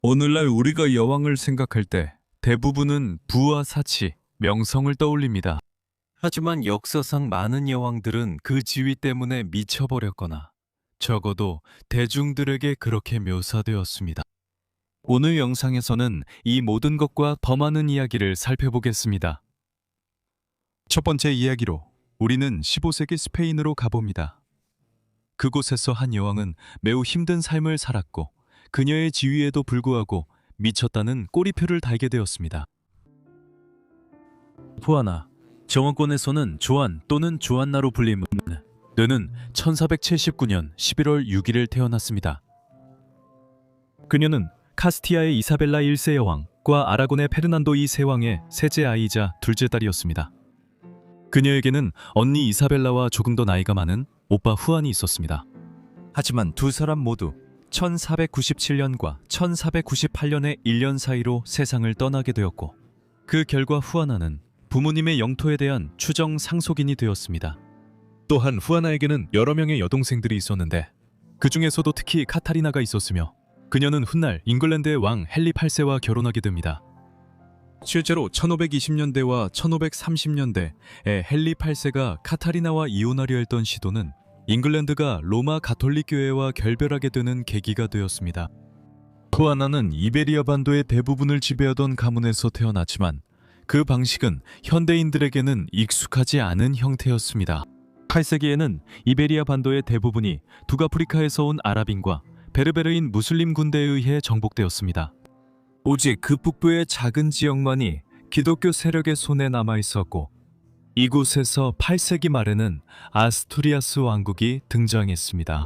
오늘날 우리가 여왕을 생각할 때 대부분은 부와 사치, 명성을 떠올립니다. 하지만 역사상 많은 여왕들은 그 지위 때문에 미쳐버렸거나 적어도 대중들에게 그렇게 묘사되었습니다. 오늘 영상에서는 이 모든 것과 더 많은 이야기를 살펴보겠습니다. 첫 번째 이야기로 우리는 15세기 스페인으로 가봅니다. 그곳에서 한 여왕은 매우 힘든 삶을 살았고 그녀의 지위에도 불구하고 미쳤다는 꼬리표를 달게 되었습니다. 후아나, 정원권에서는 조안 또는 조안나로 불림은 그는 1479년 11월 6일을 태어났습니다. 그녀는 카스티아의 이사벨라 1세 여왕과 아라곤의 페르난도 2세 왕의 셋째 아이이자 둘째 딸이었습니다. 그녀에게는 언니 이사벨라와 조금 더 나이가 많은 오빠 후안이 있었습니다. 하지만 두 사람 모두 1497년과 1498년의 1년 사이로 세상을 떠나게 되었고 그 결과 후아나는 부모님의 영토에 대한 추정 상속인이 되었습니다. 또한 후아나에게는 여러 명의 여동생들이 있었는데 그 중에서도 특히 카타리나가 있었으며 그녀는 훗날 잉글랜드의 왕 헨리 8세와 결혼하게 됩니다. 실제로 1520년대와 1530년대에 헨리 8세가 카타리나와 이혼하려 했던 시도는 잉글랜드가 로마 가톨릭 교회와 결별하게 되는 계기가 되었습니다. 후아나는 이베리아 반도의 대부분을 지배하던 가문에서 태어났지만 그 방식은 현대인들에게는 익숙하지 않은 형태였습니다. 8세기에는 이베리아 반도의 대부분이 북아프리카에서 온 아랍인과 베르베르인 무슬림 군대에 의해 정복되었습니다. 오직 그 북부의 작은 지역만이 기독교 세력의 손에 남아 있었고 이곳에서 8세기 말에는 아스투리아스 왕국이 등장했습니다.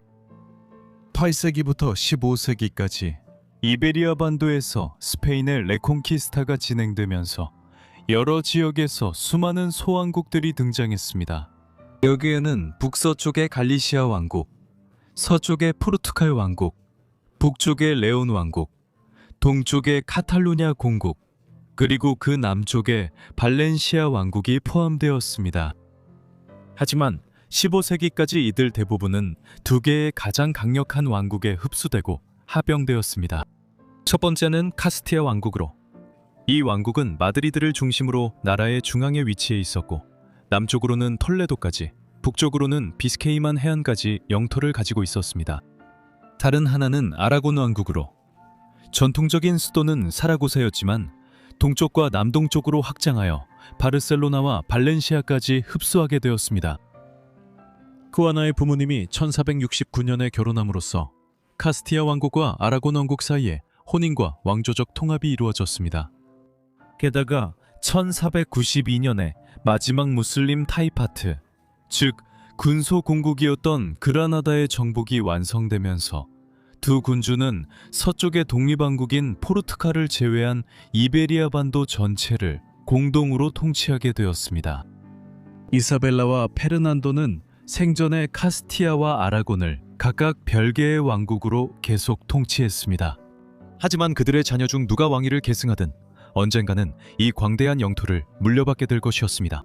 8세기부터 15세기까지 이베리아 반도에서 스페인의 레콩키스타가 진행되면서 여러 지역에서 수많은 소왕국들이 등장했습니다. 여기에는 북서쪽의 갈리시아 왕국, 서쪽의 포르투갈 왕국, 북쪽의 레온 왕국, 동쪽의 카탈루냐 공국, 그리고 그 남쪽에 발렌시아 왕국이 포함되었습니다. 하지만 15세기까지 이들 대부분은 두 개의 가장 강력한 왕국에 흡수되고 합병되었습니다. 첫 번째는 카스티아 왕국으로. 이 왕국은 마드리드를 중심으로 나라의 중앙에 위치해 있었고 남쪽으로는 톨레도까지, 북쪽으로는 비스케이만 해안까지 영토를 가지고 있었습니다. 다른 하나는 아라곤 왕국으로. 전통적인 수도는 사라고사였지만 동쪽과 남동쪽으로 확장하여 바르셀로나와 발렌시아까지 흡수하게 되었습니다. 후아나의 부모님이 1469년에 결혼함으로써 카스티아 왕국과 아라곤 왕국 사이에 혼인과 왕조적 통합이 이루어졌습니다. 게다가 1492년에 마지막 무슬림 타이파트, 즉 군소 공국이었던 그라나다의 정복이 완성되면서 두 군주는 서쪽의 독립왕국인 포르투갈을 제외한 이베리아 반도 전체를 공동으로 통치하게 되었습니다. 이사벨라와 페르난도는 생전에 카스티아와 아라곤을 각각 별개의 왕국으로 계속 통치했습니다. 하지만 그들의 자녀 중 누가 왕위를 계승하든 언젠가는 이 광대한 영토를 물려받게 될 것이었습니다.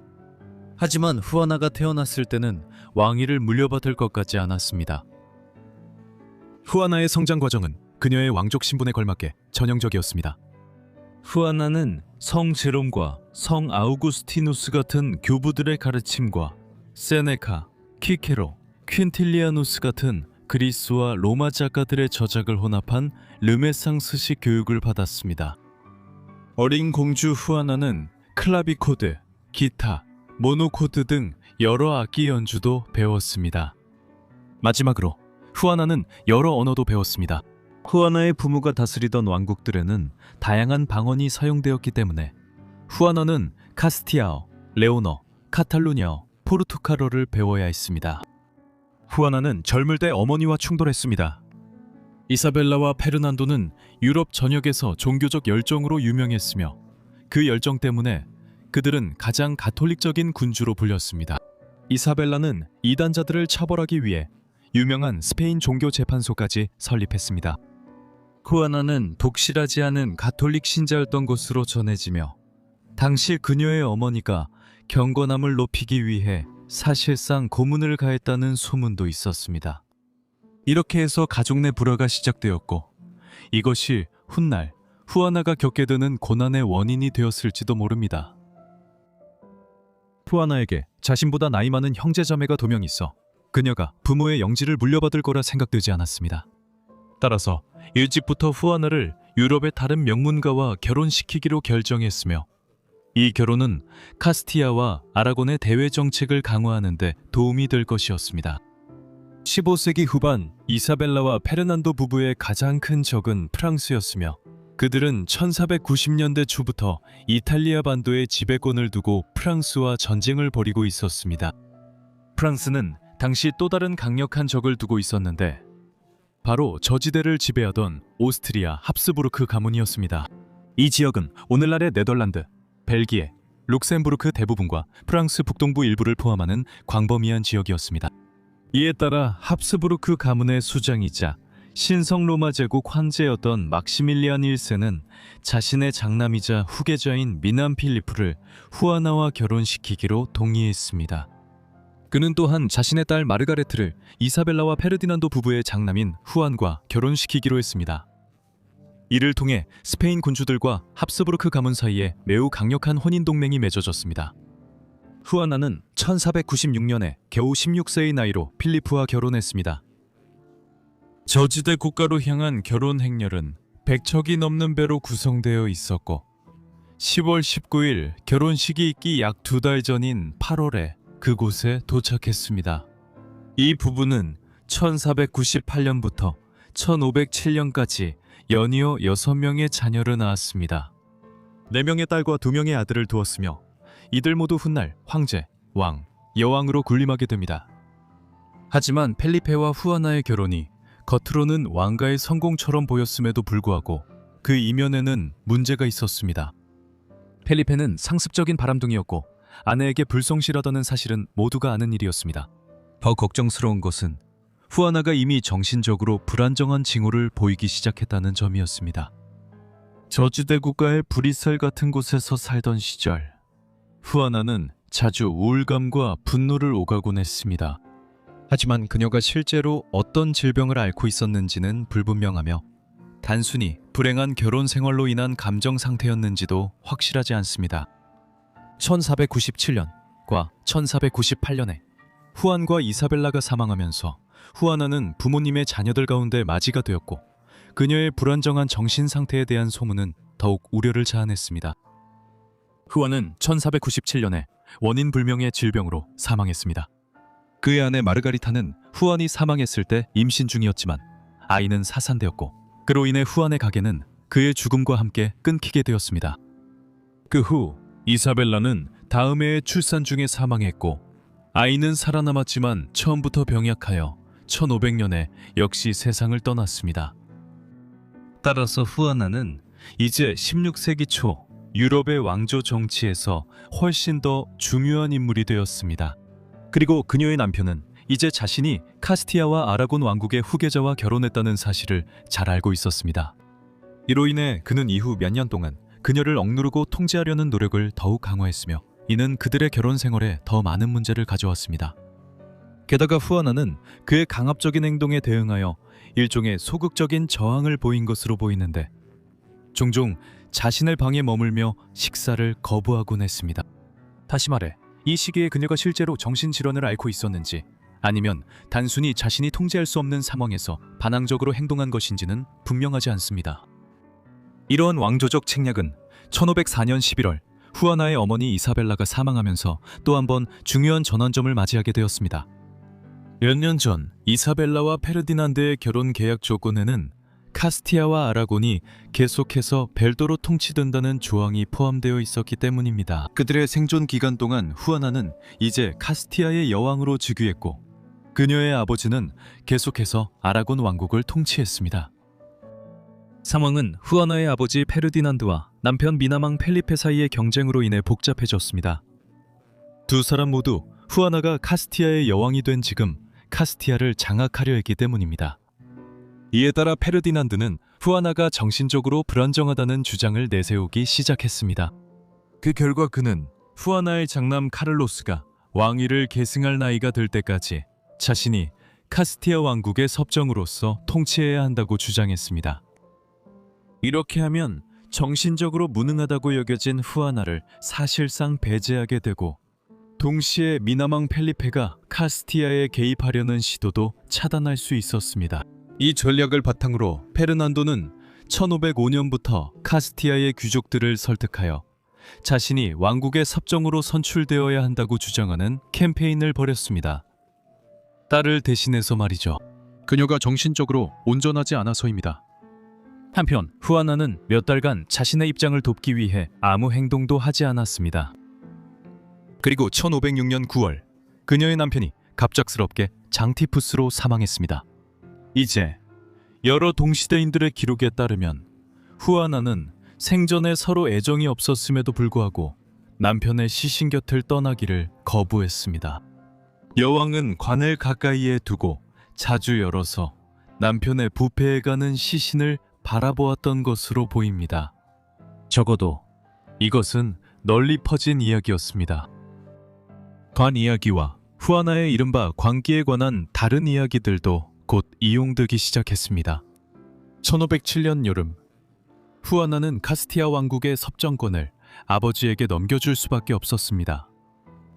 하지만 후아나가 태어났을 때는 왕위를 물려받을 것 같지 않았습니다. 후아나의 성장 과정은 그녀의 왕족 신분에 걸맞게 전형적이었습니다. 후아나는 성 제롬과 성 아우구스티누스 같은 교부들의 가르침과 세네카, 키케로, 퀸틸리아누스 같은 그리스와 로마 작가들의 저작을 혼합한 르네상스식 교육을 받았습니다. 어린 공주 후아나는 클라비코드, 기타, 모노코드 등 여러 악기 연주도 배웠습니다. 마지막으로 후아나는 여러 언어도 배웠습니다. 후아나의 부모가 다스리던 왕국들에는 다양한 방언이 사용되었기 때문에 후아나는 카스티아어, 레오너, 카탈루냐어, 포르투갈어를 배워야 했습니다. 후아나는 젊을 때 어머니와 충돌했습니다. 이사벨라와 페르난도는 유럽 전역에서 종교적 열정으로 유명했으며 그 열정 때문에 그들은 가장 가톨릭적인 군주로 불렸습니다. 이사벨라는 이단자들을 처벌하기 위해 유명한 스페인 종교재판소까지 설립했습니다. 후아나는 독실하지 않은 가톨릭 신자였던 것으로 전해지며 당시 그녀의 어머니가 경건함을 높이기 위해 사실상 고문을 가했다는 소문도 있었습니다. 이렇게 해서 가족 내 불화가 시작되었고 이것이 훗날 후아나가 겪게 되는 고난의 원인이 되었을지도 모릅니다. 후아나에게 자신보다 나이 많은 형제자매가 2명 있어 그녀가 부모의 영지를 물려받을 거라 생각되지 않았습니다. 따라서 일찍부터 후아나를 유럽의 다른 명문가와 결혼시키기로 결정했으며 이 결혼은 카스티아와 아라곤의 대외 정책을 강화하는 데 도움이 될 것이었습니다. 15세기 후반 이사벨라와 페르난도 부부의 가장 큰 적은 프랑스였으며 그들은 1490년대 초부터 이탈리아 반도에 지배권을 두고 프랑스와 전쟁을 벌이고 있었습니다. 프랑스는 당시 또 다른 강력한 적을 두고 있었는데 바로 저지대를 지배하던 오스트리아 합스부르크 가문이었습니다. 이 지역은 오늘날의 네덜란드, 벨기에, 룩셈부르크 대부분과 프랑스 북동부 일부를 포함하는 광범위한 지역이었습니다. 이에 따라 합스부르크 가문의 수장이자 신성 로마 제국 황제였던 막시밀리안 1세는 자신의 장남이자 후계자인 미남 필리프를 후아나와 결혼시키기로 동의했습니다. 그는 또한 자신의 딸 마르가레트를 이사벨라와 페르디난도 부부의 장남인 후안과 결혼시키기로 했습니다. 이를 통해 스페인 군주들과 합스부르크 가문 사이에 매우 강력한 혼인 동맹이 맺어졌습니다. 후아나는 1496년에 겨우 16세의 나이로 필리프와 결혼했습니다. 저지대 국가로 향한 결혼 행렬은 100척이 넘는 배로 구성되어 있었고 10월 19일 결혼식이 있기 약 2달 전인 8월에 그곳에 도착했습니다. 이 부부는 1498년부터 1507년까지 연이어 6명의 자녀를 낳았습니다. 4명의 딸과 2명의 아들을 두었으며 이들 모두 훗날 황제, 왕, 여왕으로 군림하게 됩니다. 하지만 펠리페와 후아나의 결혼이 겉으로는 왕가의 성공처럼 보였음에도 불구하고 그 이면에는 문제가 있었습니다. 펠리페는 상습적인 바람둥이였고 아내에게 불성실하다는 사실은 모두가 아는 일이었습니다. 더 걱정스러운 것은 후아나가 이미 정신적으로 불안정한 징후를 보이기 시작했다는 점이었습니다. 저지대 국가의 브뤼셀 같은 곳에서 살던 시절 후아나는 자주 우울감과 분노를 오가곤 했습니다. 하지만 그녀가 실제로 어떤 질병을 앓고 있었는지는 불분명하며 단순히 불행한 결혼 생활로 인한 감정 상태였는지도 확실하지 않습니다. 1497년과 1498년에 후안과 이사벨라가 사망하면서 후아나는 부모님의 자녀들 가운데 맞이가 되었고 그녀의 불안정한 정신 상태에 대한 소문은 더욱 우려를 자아냈습니다. 후안은 1497년에 원인 불명의 질병으로 사망했습니다. 그의 아내 마르가리타는 후안이 사망했을 때 임신 중이었지만 아이는 사산되었고 그로 인해 후안의 가게는 그의 죽음과 함께 끊기게 되었습니다. 그 후 이사벨라는 다음 해에 출산 중에 사망했고 아이는 살아남았지만 처음부터 병약하여 1500년에 역시 세상을 떠났습니다. 따라서 후아나는 이제 16세기 초 유럽의 왕조 정치에서 훨씬 더 중요한 인물이 되었습니다. 그리고 그녀의 남편은 이제 자신이 카스티아와 아라곤 왕국의 후계자와 결혼했다는 사실을 잘 알고 있었습니다. 이로 인해 그는 이후 몇 년 동안 그녀를 억누르고 통제하려는 노력을 더욱 강화했으며 이는 그들의 결혼 생활에 더 많은 문제를 가져왔습니다. 게다가 후아나는 그의 강압적인 행동에 대응하여 일종의 소극적인 저항을 보인 것으로 보이는데 종종 자신의 방에 머물며 식사를 거부하곤 했습니다. 다시 말해 이 시기에 그녀가 실제로 정신질환을 앓고 있었는지 아니면 단순히 자신이 통제할 수 없는 상황에서 반항적으로 행동한 것인지는 분명하지 않습니다. 이러한 왕조적 책략은 1504년 11월 후아나의 어머니 이사벨라가 사망하면서 또 한 번 중요한 전환점을 맞이하게 되었습니다. 몇 년 전 이사벨라와 페르디난드의 결혼 계약 조건에는 카스티아와 아라곤이 계속해서 벨도로 통치된다는 조항이 포함되어 있었기 때문입니다. 그들의 생존 기간 동안 후아나는 이제 카스티아의 여왕으로 즉위했고 그녀의 아버지는 계속해서 아라곤 왕국을 통치했습니다. 상황은 후아나의 아버지 페르디난드와 남편 미나망 펠리페 사이의 경쟁으로 인해 복잡해졌습니다. 두 사람 모두 후아나가 카스티아의 여왕이 된 지금 카스티아를 장악하려 했기 때문입니다. 이에 따라 페르디난드는 후아나가 정신적으로 불안정하다는 주장을 내세우기 시작했습니다. 그 결과 그는 후아나의 장남 카를로스가 왕위를 계승할 나이가 될 때까지 자신이 카스티아 왕국의 섭정으로서 통치해야 한다고 주장했습니다. 이렇게 하면 정신적으로 무능하다고 여겨진 후아나를 사실상 배제하게 되고, 동시에 미나망 펠리페가 카스티아에 개입하려는 시도도 차단할 수 있었습니다. 이 전략을 바탕으로 페르난도는 1505년부터 카스티아의 귀족들을 설득하여 자신이 왕국의 섭정으로 선출되어야 한다고 주장하는 캠페인을 벌였습니다. 딸을 대신해서 말이죠. 그녀가 정신적으로 온전하지 않아서입니다. 한편 후아나는 몇 달간 자신의 입장을 돕기 위해 아무 행동도 하지 않았습니다. 그리고 1506년 9월 그녀의 남편이 갑작스럽게 장티푸스로 사망했습니다. 이제 여러 동시대인들의 기록에 따르면 후아나는 생전에 서로 애정이 없었음에도 불구하고 남편의 시신 곁을 떠나기를 거부했습니다. 여왕은 관을 가까이에 두고 자주 열어서 남편의 부패해가는 시신을 바라보았던 것으로 보입니다. 적어도 이것은 널리 퍼진 이야기였습니다. 관 이야기와 후아나의 이른바 광기에 관한 다른 이야기들도 곧 이용되기 시작했습니다. 1507년 여름, 후아나는 카스티아 왕국의 섭정권을 아버지에게 넘겨줄 수밖에 없었습니다.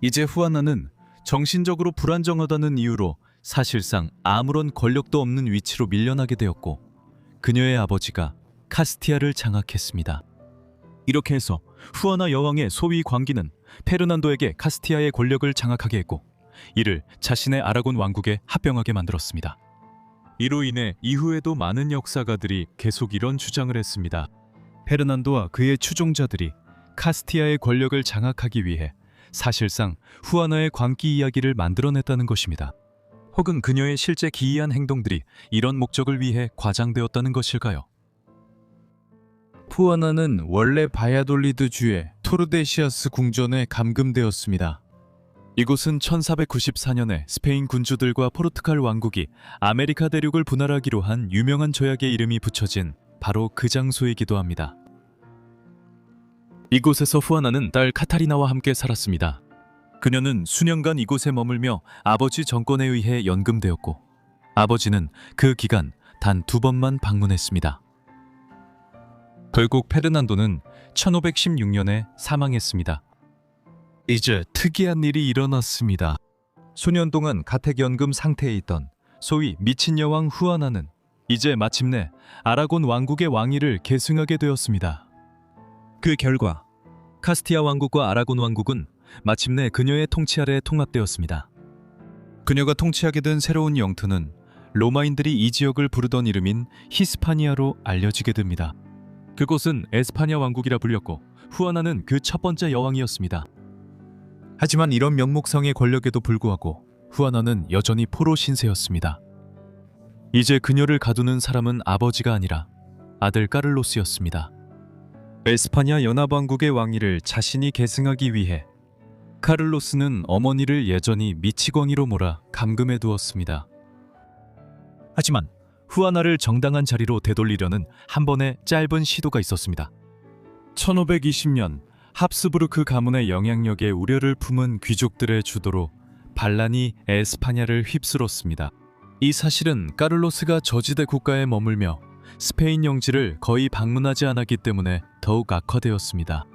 이제 후아나는 정신적으로 불안정하다는 이유로 사실상 아무런 권력도 없는 위치로 밀려나게 되었고, 그녀의 아버지가 카스티아를 장악했습니다. 이렇게 해서 후아나 여왕의 소위 광기는 페르난도에게 카스티아의 권력을 장악하게 했고, 이를 자신의 아라곤 왕국에 합병하게 만들었습니다. 이로 인해 이후에도 많은 역사가들이 계속 이런 주장을 했습니다. 페르난도와 그의 추종자들이 카스티아의 권력을 장악하기 위해 사실상 후아나의 광기 이야기를 만들어냈다는 것입니다. 혹은 그녀의 실제 기이한 행동들이 이런 목적을 위해 과장되었다는 것일까요? 후아나는 원래 바야돌리드 주의 토르데시아스 궁전에 감금되었습니다. 이곳은 1494년에 스페인 군주들과 포르투갈 왕국이 아메리카 대륙을 분할하기로 한 유명한 조약의 이름이 붙여진 바로 그 장소이기도 합니다. 이곳에서 후아나는 딸 카타리나와 함께 살았습니다. 그녀는 수년간 이곳에 머물며 아버지 정권에 의해 연금되었고, 아버지는 그 기간 단 2번만 방문했습니다. 결국 페르난도는 1516년에 사망했습니다. 이제 특이한 일이 일어났습니다. 수년 동안 가택연금 상태에 있던 소위 미친 여왕 후아나는 이제 마침내 아라곤 왕국의 왕위를 계승하게 되었습니다. 그 결과 카스티아 왕국과 아라곤 왕국은 마침내 그녀의 통치 아래 통합되었습니다. 그녀가 통치하게 된 새로운 영토는 로마인들이 이 지역을 부르던 이름인 히스파니아로 알려지게 됩니다. 그곳은 에스파냐 왕국이라 불렸고, 후아나는 그 첫 번째 여왕이었습니다. 하지만 이런 명목상의 권력에도 불구하고 후아나는 여전히 포로 신세였습니다. 이제 그녀를 가두는 사람은 아버지가 아니라 아들 까를로스였습니다. 에스파냐 연합왕국의 왕위를 자신이 계승하기 위해 카를로스는 어머니를 여전히 미치광이로 몰아 감금해 두었습니다. 하지만 후아나를 정당한 자리로 되돌리려는 한 번의 짧은 시도가 있었습니다. 1520년 합스부르크 가문의 영향력에 우려를 품은 귀족들의 주도로 반란이 에스파냐를 휩쓸었습니다. 이 사실은 까를로스가 저지대 국가에 머물며 스페인 영지를 거의 방문하지 않았기 때문에 더욱 악화되었습니다.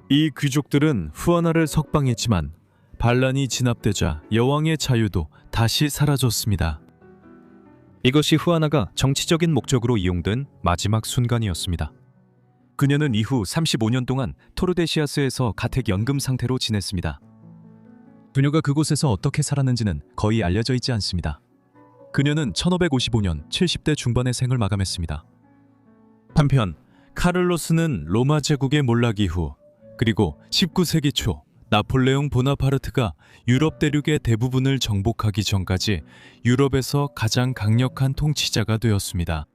이 귀족들은 후아나를 석방했지만 반란이 진압되자 여왕의 자유도 다시 사라졌습니다. 이것이 후아나가 정치적인 목적으로 이용된 마지막 순간이었습니다. 그녀는 이후 35년 동안 토르데시아스에서 가택연금 상태로 지냈습니다. 그녀가 그곳에서 어떻게 살았는지는 거의 알려져 있지 않습니다. 그녀는 1555년 70대 중반의 생을 마감했습니다. 한편 카를로스는 로마 제국의 몰락 이후, 그리고 19세기 초 나폴레옹 보나파르트가 유럽 대륙의 대부분을 정복하기 전까지 유럽에서 가장 강력한 통치자가 되었습니다.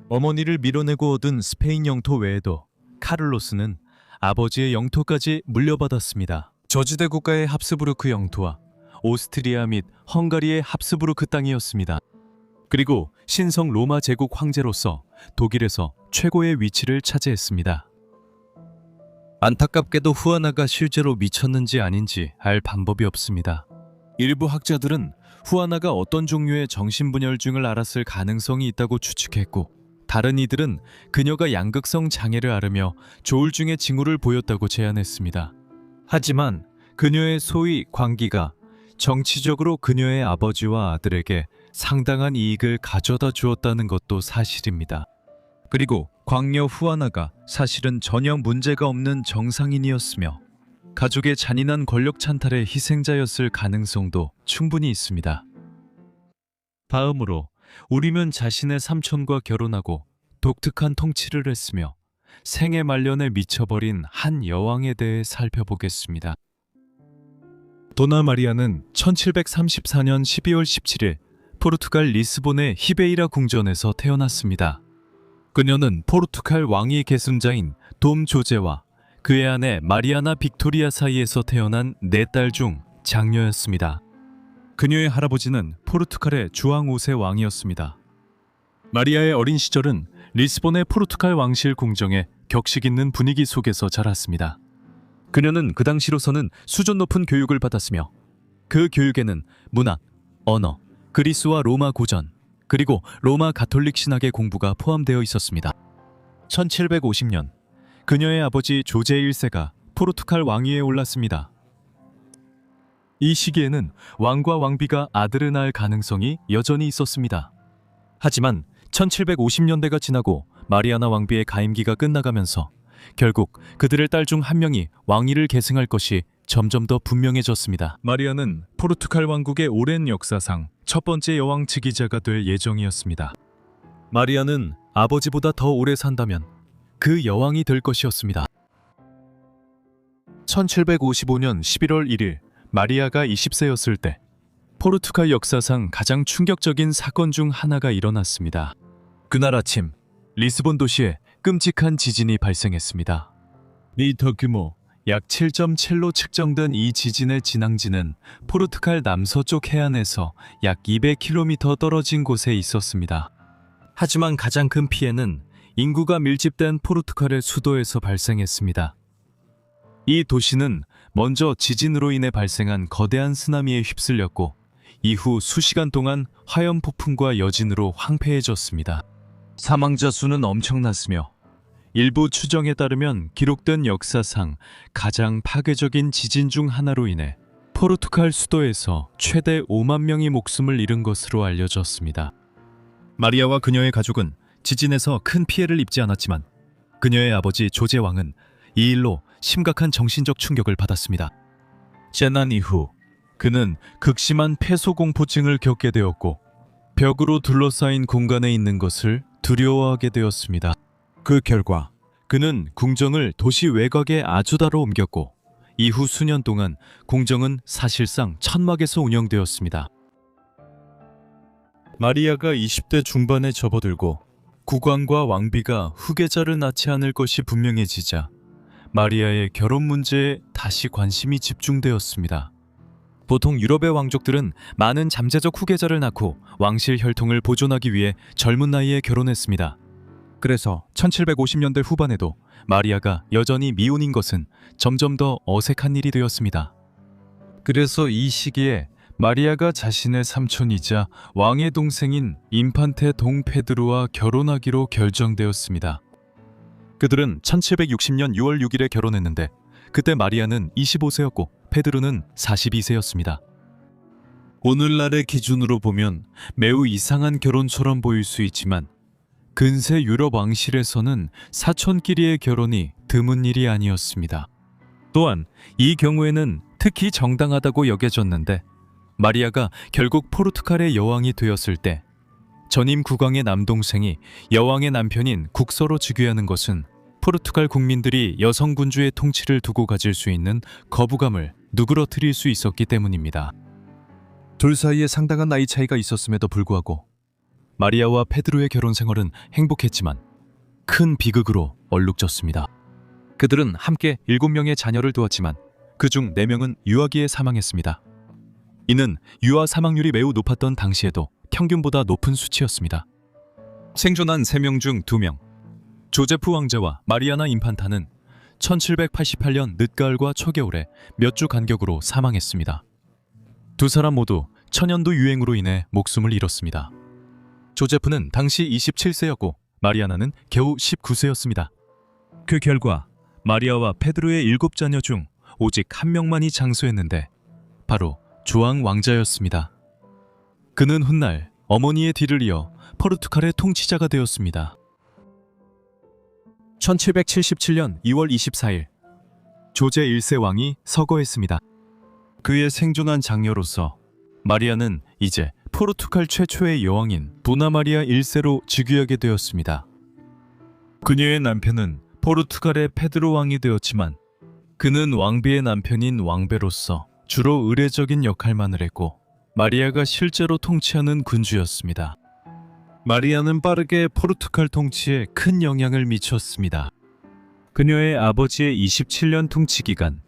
어머니를 밀어내고 얻은 스페인 영토 외에도 카를로스는 아버지의 영토까지 물려받았습니다. 저지대 국가의 합스부르크 영토와 오스트리아 및 헝가리의 합스부르크 땅이었습니다. 그리고 신성 로마 제국 황제로서 독일에서 최고의 위치를 차지했습니다. 안타깝게도 후아나가 실제로 미쳤는지 아닌지 알 방법이 없습니다. 일부 학자들은 후아나가 어떤 종류의 정신분열증을 앓았을 가능성이 있다고 추측했고, 다른 이들은 그녀가 양극성 장애를 앓으며 조울증의 징후를 보였다고 제안했습니다. 하지만 그녀의 소위 광기가 정치적으로 그녀의 아버지와 아들에게 상당한 이익을 가져다 주었다는 것도 사실입니다. 그리고 광녀 후아나가 사실은 전혀 문제가 없는 정상인이었으며 가족의 잔인한 권력 찬탈의 희생자였을 가능성도 충분히 있습니다. 다음으로 우리는 자신의 삼촌과 결혼하고 독특한 통치를 했으며 생애 말년에 미쳐버린 한 여왕에 대해 살펴보겠습니다. 도나 마리아는 1734년 12월 17일 포르투갈 리스본의 히베이라 궁전에서 태어났습니다. 그녀는 포르투갈 왕위 계승자인 돔 조제와 그의 아내 마리아나 빅토리아 사이에서 태어난 4딸 중 장녀였습니다. 그녀의 할아버지는 포르투갈의 주왕 5세 왕이었습니다. 마리아의 어린 시절은 리스본의 포르투갈 왕실 궁정의 격식 있는 분위기 속에서 자랐습니다. 그녀는 그 당시로서는 수준 높은 교육을 받았으며 그 교육에는 문학, 언어, 그리스와 로마 고전, 그리고 로마 가톨릭 신학의 공부가 포함되어 있었습니다. 1750년 그녀의 아버지 조제 1세가 포르투갈 왕위에 올랐습니다. 이 시기에는 왕과 왕비가 아들을 낳을 가능성이 여전히 있었습니다. 하지만 1750년대가 지나고 마리아나 왕비의 가임기가 끝나가면서 결국 그들의 딸 중 한 명이 왕위를 계승할 것이 점점 더 분명해졌습니다. 마리아는 포르투갈 왕국의 오랜 역사상 첫 번째 여왕 즉위자가 될 예정이었습니다. 마리아는 아버지보다 더 오래 산다면 그 여왕이 될 것이었습니다. 1755년 11월 1일 마리아가 20세였을 때 포르투갈 역사상 가장 충격적인 사건 중 하나가 일어났습니다. 그날 아침 리스본 도시에 끔찍한 지진이 발생했습니다. 리터 규모 약 7.7로 측정된 이 지진의 진앙지는 포르투갈 남서쪽 해안에서 약 200km 떨어진 곳에 있었습니다. 하지만 가장 큰 피해는 인구가 밀집된 포르투갈의 수도에서 발생했습니다. 이 도시는 먼저 지진으로 인해 발생한 거대한 쓰나미에 휩쓸렸고 이후 수시간 동안 화염 폭풍과 여진으로 황폐해졌습니다. 사망자 수는 엄청났으며 일부 추정에 따르면 기록된 역사상 가장 파괴적인 지진 중 하나로 인해 포르투갈 수도에서 최대 5만 명이 목숨을 잃은 것으로 알려졌습니다. 마리아와 그녀의 가족은 지진에서 큰 피해를 입지 않았지만 그녀의 아버지 조제 왕은 이 일로 심각한 정신적 충격을 받았습니다. 재난 이후 그는 극심한 폐소공포증을 겪게 되었고 벽으로 둘러싸인 공간에 있는 것을 두려워하게 되었습니다. 그 결과 그는 궁정을 도시 외곽의 아주다로 옮겼고 이후 수년 동안 궁정은 사실상 천막에서 운영되었습니다. 마리아가 20대 중반에 접어들고 국왕과 왕비가 후계자를 낳지 않을 것이 분명해지자 마리아의 결혼 문제에 다시 관심이 집중되었습니다. 보통 유럽의 왕족들은 많은 잠재적 후계자를 낳고 왕실 혈통을 보존하기 위해 젊은 나이에 결혼했습니다. 그래서 1750년대 후반에도 마리아가 여전히 미혼인 것은 점점 더 어색한 일이 되었습니다. 그래서 이 시기에 마리아가 자신의 삼촌이자 왕의 동생인 인판테 동 페드로와 결혼하기로 결정되었습니다. 그들은 1760년 6월 6일에 결혼했는데 그때 마리아는 25세였고 페드로는 42세였습니다. 오늘날의 기준으로 보면 매우 이상한 결혼처럼 보일 수 있지만 근세 유럽 왕실에서는 사촌끼리의 결혼이 드문 일이 아니었습니다. 또한 이 경우에는 특히 정당하다고 여겨졌는데 마리아가 결국 포르투갈의 여왕이 되었을 때 전임 국왕의 남동생이 여왕의 남편인 국서로 즉위하는 것은 포르투갈 국민들이 여성 군주의 통치를 두고 가질 수 있는 거부감을 누그러뜨릴 수 있었기 때문입니다. 둘 사이에 상당한 나이 차이가 있었음에도 불구하고 마리아와 페드로의 결혼 생활은 행복했지만 큰 비극으로 얼룩졌습니다. 그들은 함께 7명의 자녀를 두었지만 그중 4명은 유아기에 사망했습니다. 이는 유아 사망률이 매우 높았던 당시에도 평균보다 높은 수치였습니다. 생존한 3명 중 2명, 조제프 왕자와 마리아나 인판타는 1788년 늦가을과 초겨울에 몇 주 간격으로 사망했습니다. 두 사람 모두 천연두 유행으로 인해 목숨을 잃었습니다. 조제프는 당시 27세였고 마리아나는 겨우 19세였습니다. 그 결과 마리아와 페드로의 7자녀 중 오직 한 명만이 장수했는데 바로 조앙 왕자였습니다. 그는 훗날 어머니의 뒤를 이어 포르투갈의 통치자가 되었습니다. 1777년 2월 24일 조제 1세 왕이 서거했습니다. 그의 생존한 장녀로서 마리아는 이제 포르투갈 최초의 여왕인 도나마리아 1세로 즉위하게 되었습니다. 그녀의 남편은 포르투갈의 페드로 왕이 되었지만 그는 왕비의 남편인 왕배로서 주로 의례적인 역할만을 했고 마리아가 실제로 통치하는 군주였습니다. 마리아는 빠르게 포르투갈 통치에 큰 영향을 미쳤습니다. 그녀의 아버지의 27년 통치 기간은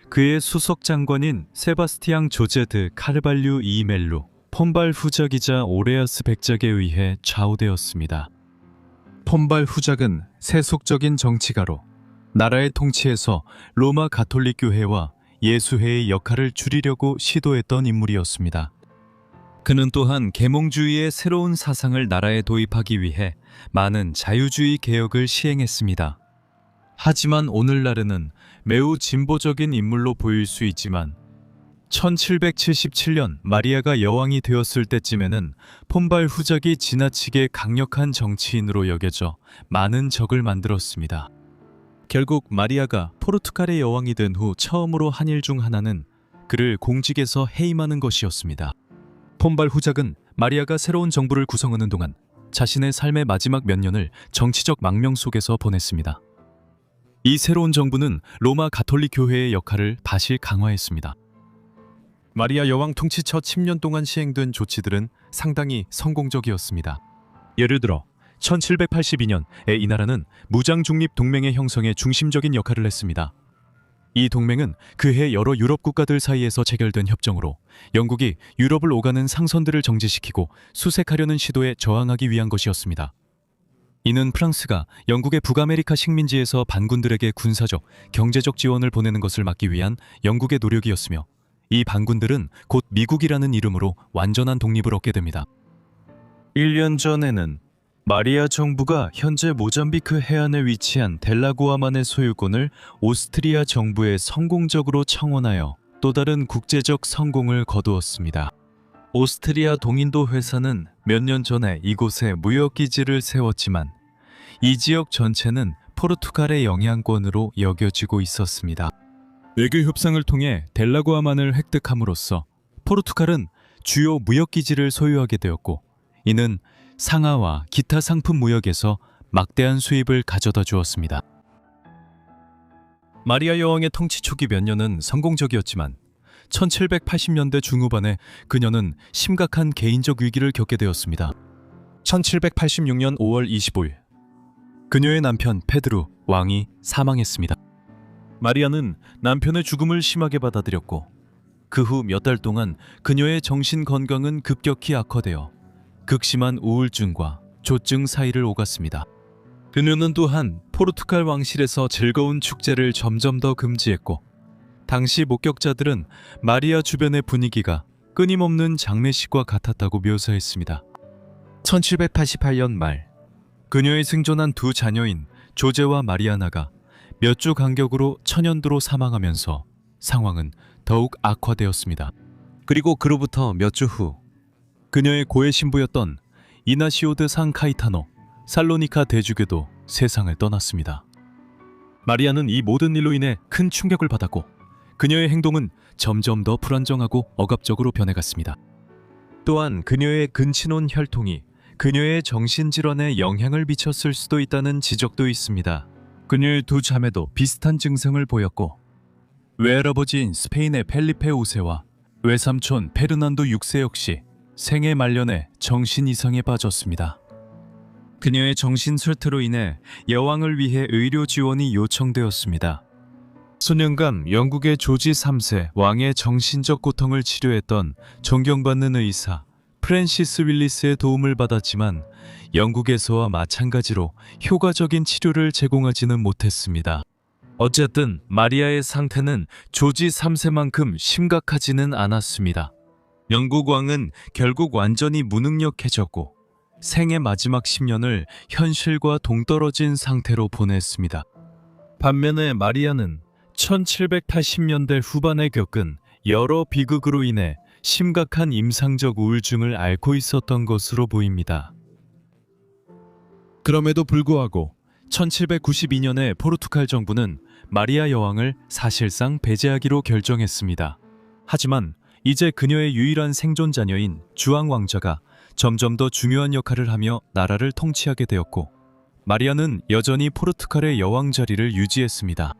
그의 수석 장관인 세바스티앙 조제 드 카르발류 이 멜로 폼발 후작이자 오레아스 백작에 의해 좌우되었습니다. 폼발 후작은 세속적인 정치가로 나라의 통치에서 로마 가톨릭 교회와 예수회의 역할을 줄이려고 시도했던 인물이었습니다. 그는 또한 계몽주의의 새로운 사상을 나라에 도입하기 위해 많은 자유주의 개혁을 시행했습니다. 하지만 오늘날에는 매우 진보적인 인물로 보일 수 있지만 1777년 마리아가 여왕이 되었을 때쯤에는 폼발 후작이 지나치게 강력한 정치인으로 여겨져 많은 적을 만들었습니다. 결국 마리아가 포르투갈의 여왕이 된 후 처음으로 한 일 중 하나는 그를 공직에서 해임하는 것이었습니다. 폼발 후작은 마리아가 새로운 정부를 구성하는 동안 자신의 삶의 마지막 몇 년을 정치적 망명 속에서 보냈습니다. 이 새로운 정부는 로마 가톨릭 교회의 역할을 다시 강화했습니다. 마리아 여왕 통치 첫 10년 동안 시행된 조치들은 상당히 성공적이었습니다. 예를 들어 1782년에 이 나라는 무장중립 동맹의 형성에 중심적인 역할을 했습니다. 이 동맹은 그해 여러 유럽 국가들 사이에서 체결된 협정으로 영국이 유럽을 오가는 상선들을 정지시키고 수색하려는 시도에 저항하기 위한 것이었습니다. 이는 프랑스가 영국의 북아메리카 식민지에서 반군들에게 군사적, 경제적 지원을 보내는 것을 막기 위한 영국의 노력이었으며 이 반군들은 곧 미국이라는 이름으로 완전한 독립을 얻게 됩니다. 1년 전에는 마리아 정부가 현재 모잠비크 해안에 위치한 델라구아만의 소유권을 오스트리아 정부에 성공적으로 청원하여 또 다른 국제적 성공을 거두었습니다. 오스트리아 동인도 회사는 몇 년 전에 이곳에 무역기지를 세웠지만 이 지역 전체는 포르투갈의 영향권으로 여겨지고 있었습니다. 외교 협상을 통해 델라구아만을 획득함으로써 포르투갈은 주요 무역기지를 소유하게 되었고 이는 상하와 기타 상품 무역에서 막대한 수입을 가져다 주었습니다. 마리아 여왕의 통치 초기 몇 년은 성공적이었지만 1780년대 중후반에 그녀는 심각한 개인적 위기를 겪게 되었습니다. 1786년 5월 25일 그녀의 남편 페드루 왕이 사망했습니다. 마리아는 남편의 죽음을 심하게 받아들였고 그 후 몇 달 동안 그녀의 정신 건강은 급격히 악화되어 극심한 우울증과 조증 사이를 오갔습니다. 그녀는 또한 포르투갈 왕실에서 즐거운 축제를 점점 더 금지했고 당시 목격자들은 마리아 주변의 분위기가 끊임없는 장례식과 같았다고 묘사했습니다. 1788년 말 그녀의 생존한 두 자녀인 조제와 마리아나가 몇 주 간격으로 천연두로 사망하면서 상황은 더욱 악화되었습니다. 그리고 그로부터 몇 주 후 그녀의 고해 신부였던 이나시오 드 상 카이타노 살로니카 대주교도 세상을 떠났습니다. 마리아는 이 모든 일로 인해 큰 충격을 받았고 그녀의 행동은 점점 더 불안정하고 억압적으로 변해갔습니다. 또한 그녀의 근친혼 혈통이 그녀의 정신질환에 영향을 미쳤을 수도 있다는 지적도 있습니다. 그녀의 두 자매도 비슷한 증상을 보였고 외할아버지인 스페인의 펠리페 5세와 외삼촌 페르난도 6세 역시 생애 말년에 정신 이상에 빠졌습니다. 그녀의 정신 쇠퇴로 인해 여왕을 위해 의료 지원이 요청되었습니다. 수년간 영국의 조지 3세 왕의 정신적 고통을 치료했던 존경받는 의사 프랜시스 윌리스의 도움을 받았지만 영국에서와 마찬가지로 효과적인 치료를 제공하지는 못했습니다. 어쨌든 마리아의 상태는 조지 3세만큼 심각하지는 않았습니다. 영국 왕은 결국 완전히 무능력해졌고 생의 마지막 10년을 현실과 동떨어진 상태로 보냈습니다. 반면에 마리아는 1780년대 후반에 겪은 여러 비극으로 인해 심각한 임상적 우울증을 앓고 있었던 것으로 보입니다. 그럼에도 불구하고 1792년에 포르투갈 정부는 마리아 여왕을 사실상 배제하기로 결정했습니다. 하지만 이제 그녀의 유일한 생존 자녀인 주앙 왕자가 점점 더 중요한 역할을 하며 나라를 통치하게 되었고, 마리아는 여전히 포르투갈의 여왕 자리를 유지했습니다.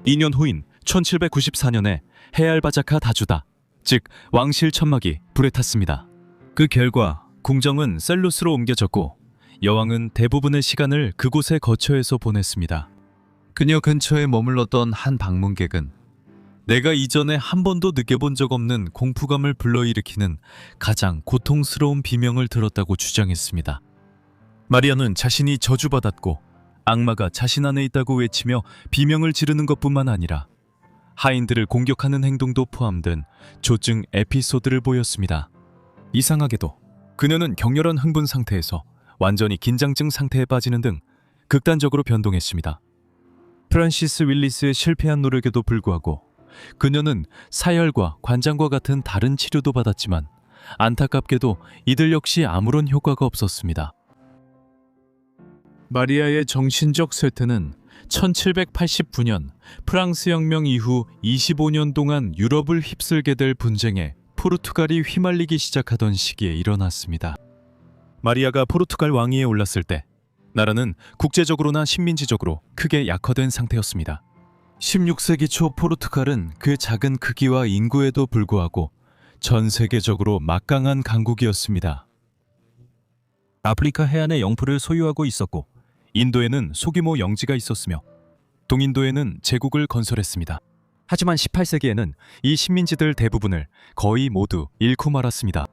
2년 후인 1794년에 헤알바자카 다주다, 즉 왕실 천막이 불에 탔습니다. 그 결과 궁정은 셀루스로 옮겨졌고 여왕은 대부분의 시간을 그곳의 거처에서 보냈습니다. 그녀 근처에 머물렀던 한 방문객은 내가 이전에 한 번도 느껴본 적 없는 공포감을 불러일으키는 가장 고통스러운 비명을 들었다고 주장했습니다. 마리아는 자신이 저주받았고 악마가 자신 안에 있다고 외치며 비명을 지르는 것뿐만 아니라 하인들을 공격하는 행동도 포함된 조증 에피소드를 보였습니다. 이상하게도 그녀는 격렬한 흥분 상태에서 완전히 긴장증 상태에 빠지는 등 극단적으로 변동했습니다. 프란시스 윌리스의 실패한 노력에도 불구하고 그녀는 사열과 관장과 같은 다른 치료도 받았지만 안타깝게도 이들 역시 아무런 효과가 없었습니다. 마리아의 정신적 쇠퇴는 1789년 프랑스 혁명 이후 25년 동안 유럽을 휩쓸게 될 분쟁에 포르투갈이 휘말리기 시작하던 시기에 일어났습니다. 마리아가 포르투갈 왕위에 올랐을 때 나라는 국제적으로나 식민지적으로 크게 약화된 상태였습니다. 16세기 초 포르투갈은 그 작은 크기와 인구에도 불구하고 전 세계적으로 막강한 강국이었습니다. 아프리카 해안의 영토를 소유하고 있었고 인도에는 소규모 영지가 있었으며 동인도에는 제국을 건설했습니다. 하지만 18세기에는 이 식민지들 대부분을 거의 모두 잃고 말았습니다.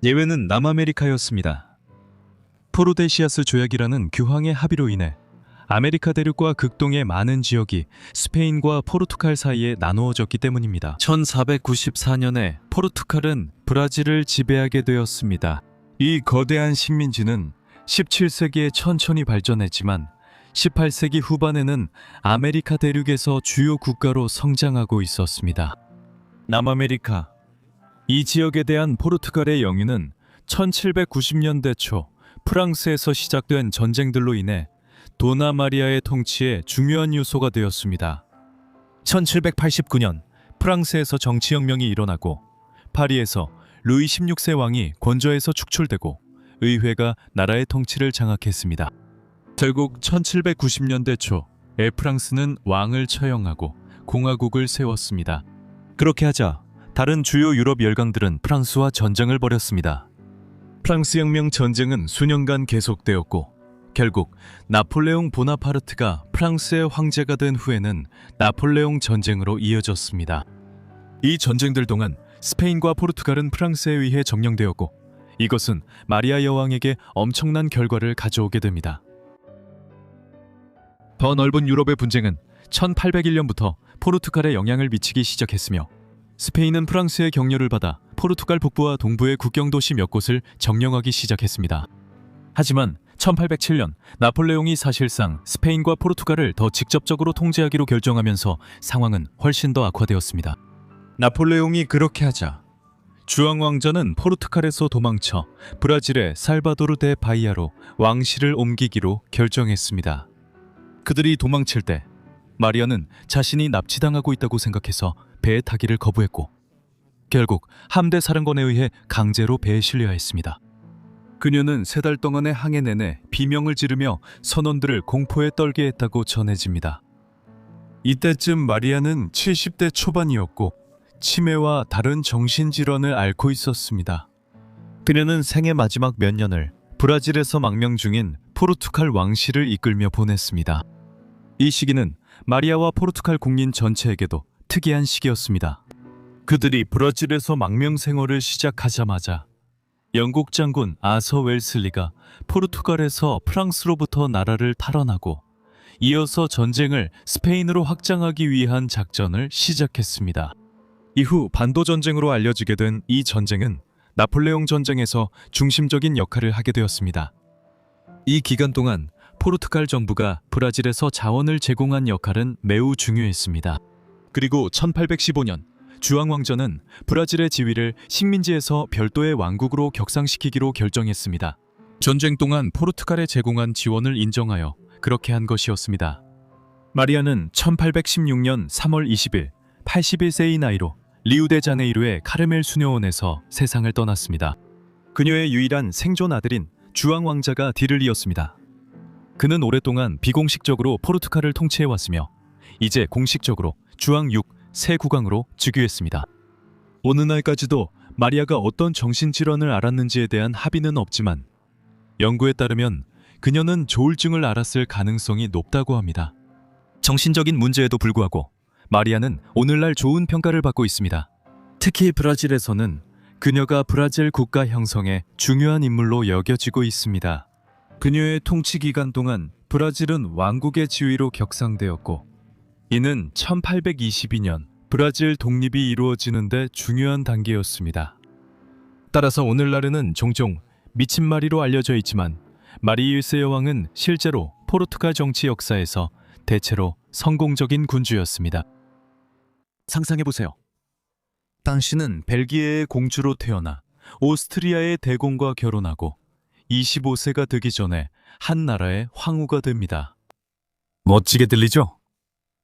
예외는 남아메리카였습니다. 포르데시아스 조약이라는 교황의 합의로 인해 아메리카 대륙과 극동의 많은 지역이 스페인과 포르투갈 사이에 나누어졌기 때문입니다. 1494년에 포르투갈은 브라질을 지배하게 되었습니다. 이 거대한 식민지는 17세기에 천천히 발전했지만 18세기 후반에는 아메리카 대륙에서 주요 국가로 성장하고 있었습니다. 남아메리카, 이 지역에 대한 포르투갈의 영유는 1790년대 초 프랑스에서 시작된 전쟁들로 인해 도나 마리아의 통치에 중요한 요소가 되었습니다. 1789년 프랑스에서 정치혁명이 일어나고 파리에서 루이 16세 왕이 권좌에서 축출되고 의회가 나라의 통치를 장악했습니다. 결국 1790년대 초에 프랑스는 왕을 처형하고 공화국을 세웠습니다. 그렇게 하자 다른 주요 유럽 열강들은 프랑스와 전쟁을 벌였습니다. 프랑스 혁명 전쟁은 수년간 계속되었고 결국 나폴레옹 보나파르트가 프랑스의 황제가 된 후에는 나폴레옹 전쟁으로 이어졌습니다. 이 전쟁들 동안 스페인과 포르투갈은 프랑스에 의해 점령되었고 이것은 마리아 여왕에게 엄청난 결과를 가져오게 됩니다. 더 넓은 유럽의 분쟁은 1801년부터 포르투갈에 영향을 미치기 시작했으며 스페인은 프랑스의 격려를 받아 포르투갈 북부와 동부의 국경도시 몇 곳을 점령하기 시작했습니다. 하지만 1807년 나폴레옹이 사실상 스페인과 포르투갈을 더 직접적으로 통제하기로 결정하면서 상황은 훨씬 더 악화되었습니다. 나폴레옹이 그렇게 하자 주앙 왕자는 포르투갈에서 도망쳐 브라질의 살바도르 데 바이아로 왕실을 옮기기로 결정했습니다. 그들이 도망칠 때 마리아는 자신이 납치당하고 있다고 생각해서 배에 타기를 거부했고 결국 함대 사령관에 의해 강제로 배에 실려야 했습니다. 그녀는 3달 동안의 항해 내내 비명을 지르며 선원들을 공포에 떨게 했다고 전해집니다. 이때쯤 마리아는 70대 초반이었고 치매와 다른 정신질환을 앓고 있었습니다. 그녀는 생애 마지막 몇 년을 브라질에서 망명 중인 포르투갈 왕실을 이끌며 보냈습니다. 이 시기는 마리아와 포르투갈 국민 전체에게도 특이한 시기였습니다. 그들이 브라질에서 망명 생활을 시작하자마자 영국 장군 아서 웰슬리가 포르투갈에서 프랑스로부터 나라를 탈환하고 이어서 전쟁을 스페인으로 확장하기 위한 작전을 시작했습니다. 이후 반도 전쟁으로 알려지게 된 이 전쟁은 나폴레옹 전쟁에서 중심적인 역할을 하게 되었습니다. 이 기간 동안 포르투갈 정부가 브라질에서 자원을 제공한 역할은 매우 중요했습니다. 그리고 1815년 주앙 왕조는 브라질의 지위를 식민지에서 별도의 왕국으로 격상시키기로 결정했습니다. 전쟁 동안 포르투갈에 제공한 지원을 인정하여 그렇게 한 것이었습니다. 마리아는 1816년 3월 20일 81세의 나이로 리우데자네이루의 카르멜 수녀원에서 세상을 떠났습니다. 그녀의 유일한 생존 아들인 주앙 왕자가 뒤를 이었습니다. 그는 오랫동안 비공식적으로 포르투갈을 통치해왔으며 이제 공식적으로 주앙 6 새 국왕으로 즉위했습니다. 어느 날까지도 마리아가 어떤 정신질환을 앓았는지에 대한 합의는 없지만 연구에 따르면 그녀는 조울증을 앓았을 가능성이 높다고 합니다. 정신적인 문제에도 불구하고 마리아는 오늘날 좋은 평가를 받고 있습니다. 특히 브라질에서는 그녀가 브라질 국가 형성의 중요한 인물로 여겨지고 있습니다. 그녀의 통치 기간 동안 브라질은 왕국의 지위로 격상되었고 이는 1822년 브라질 독립이 이루어지는데 중요한 단계였습니다. 따라서 오늘날에는 종종 미친마리로 알려져 있지만 마리 1세 여왕은 실제로 포르투갈 정치 역사에서 대체로 성공적인 군주였습니다. 상상해보세요. 당신은 벨기에의 공주로 태어나 오스트리아의 대공과 결혼하고 25세가 되기 전에 한 나라의 황후가 됩니다. 멋지게 들리죠?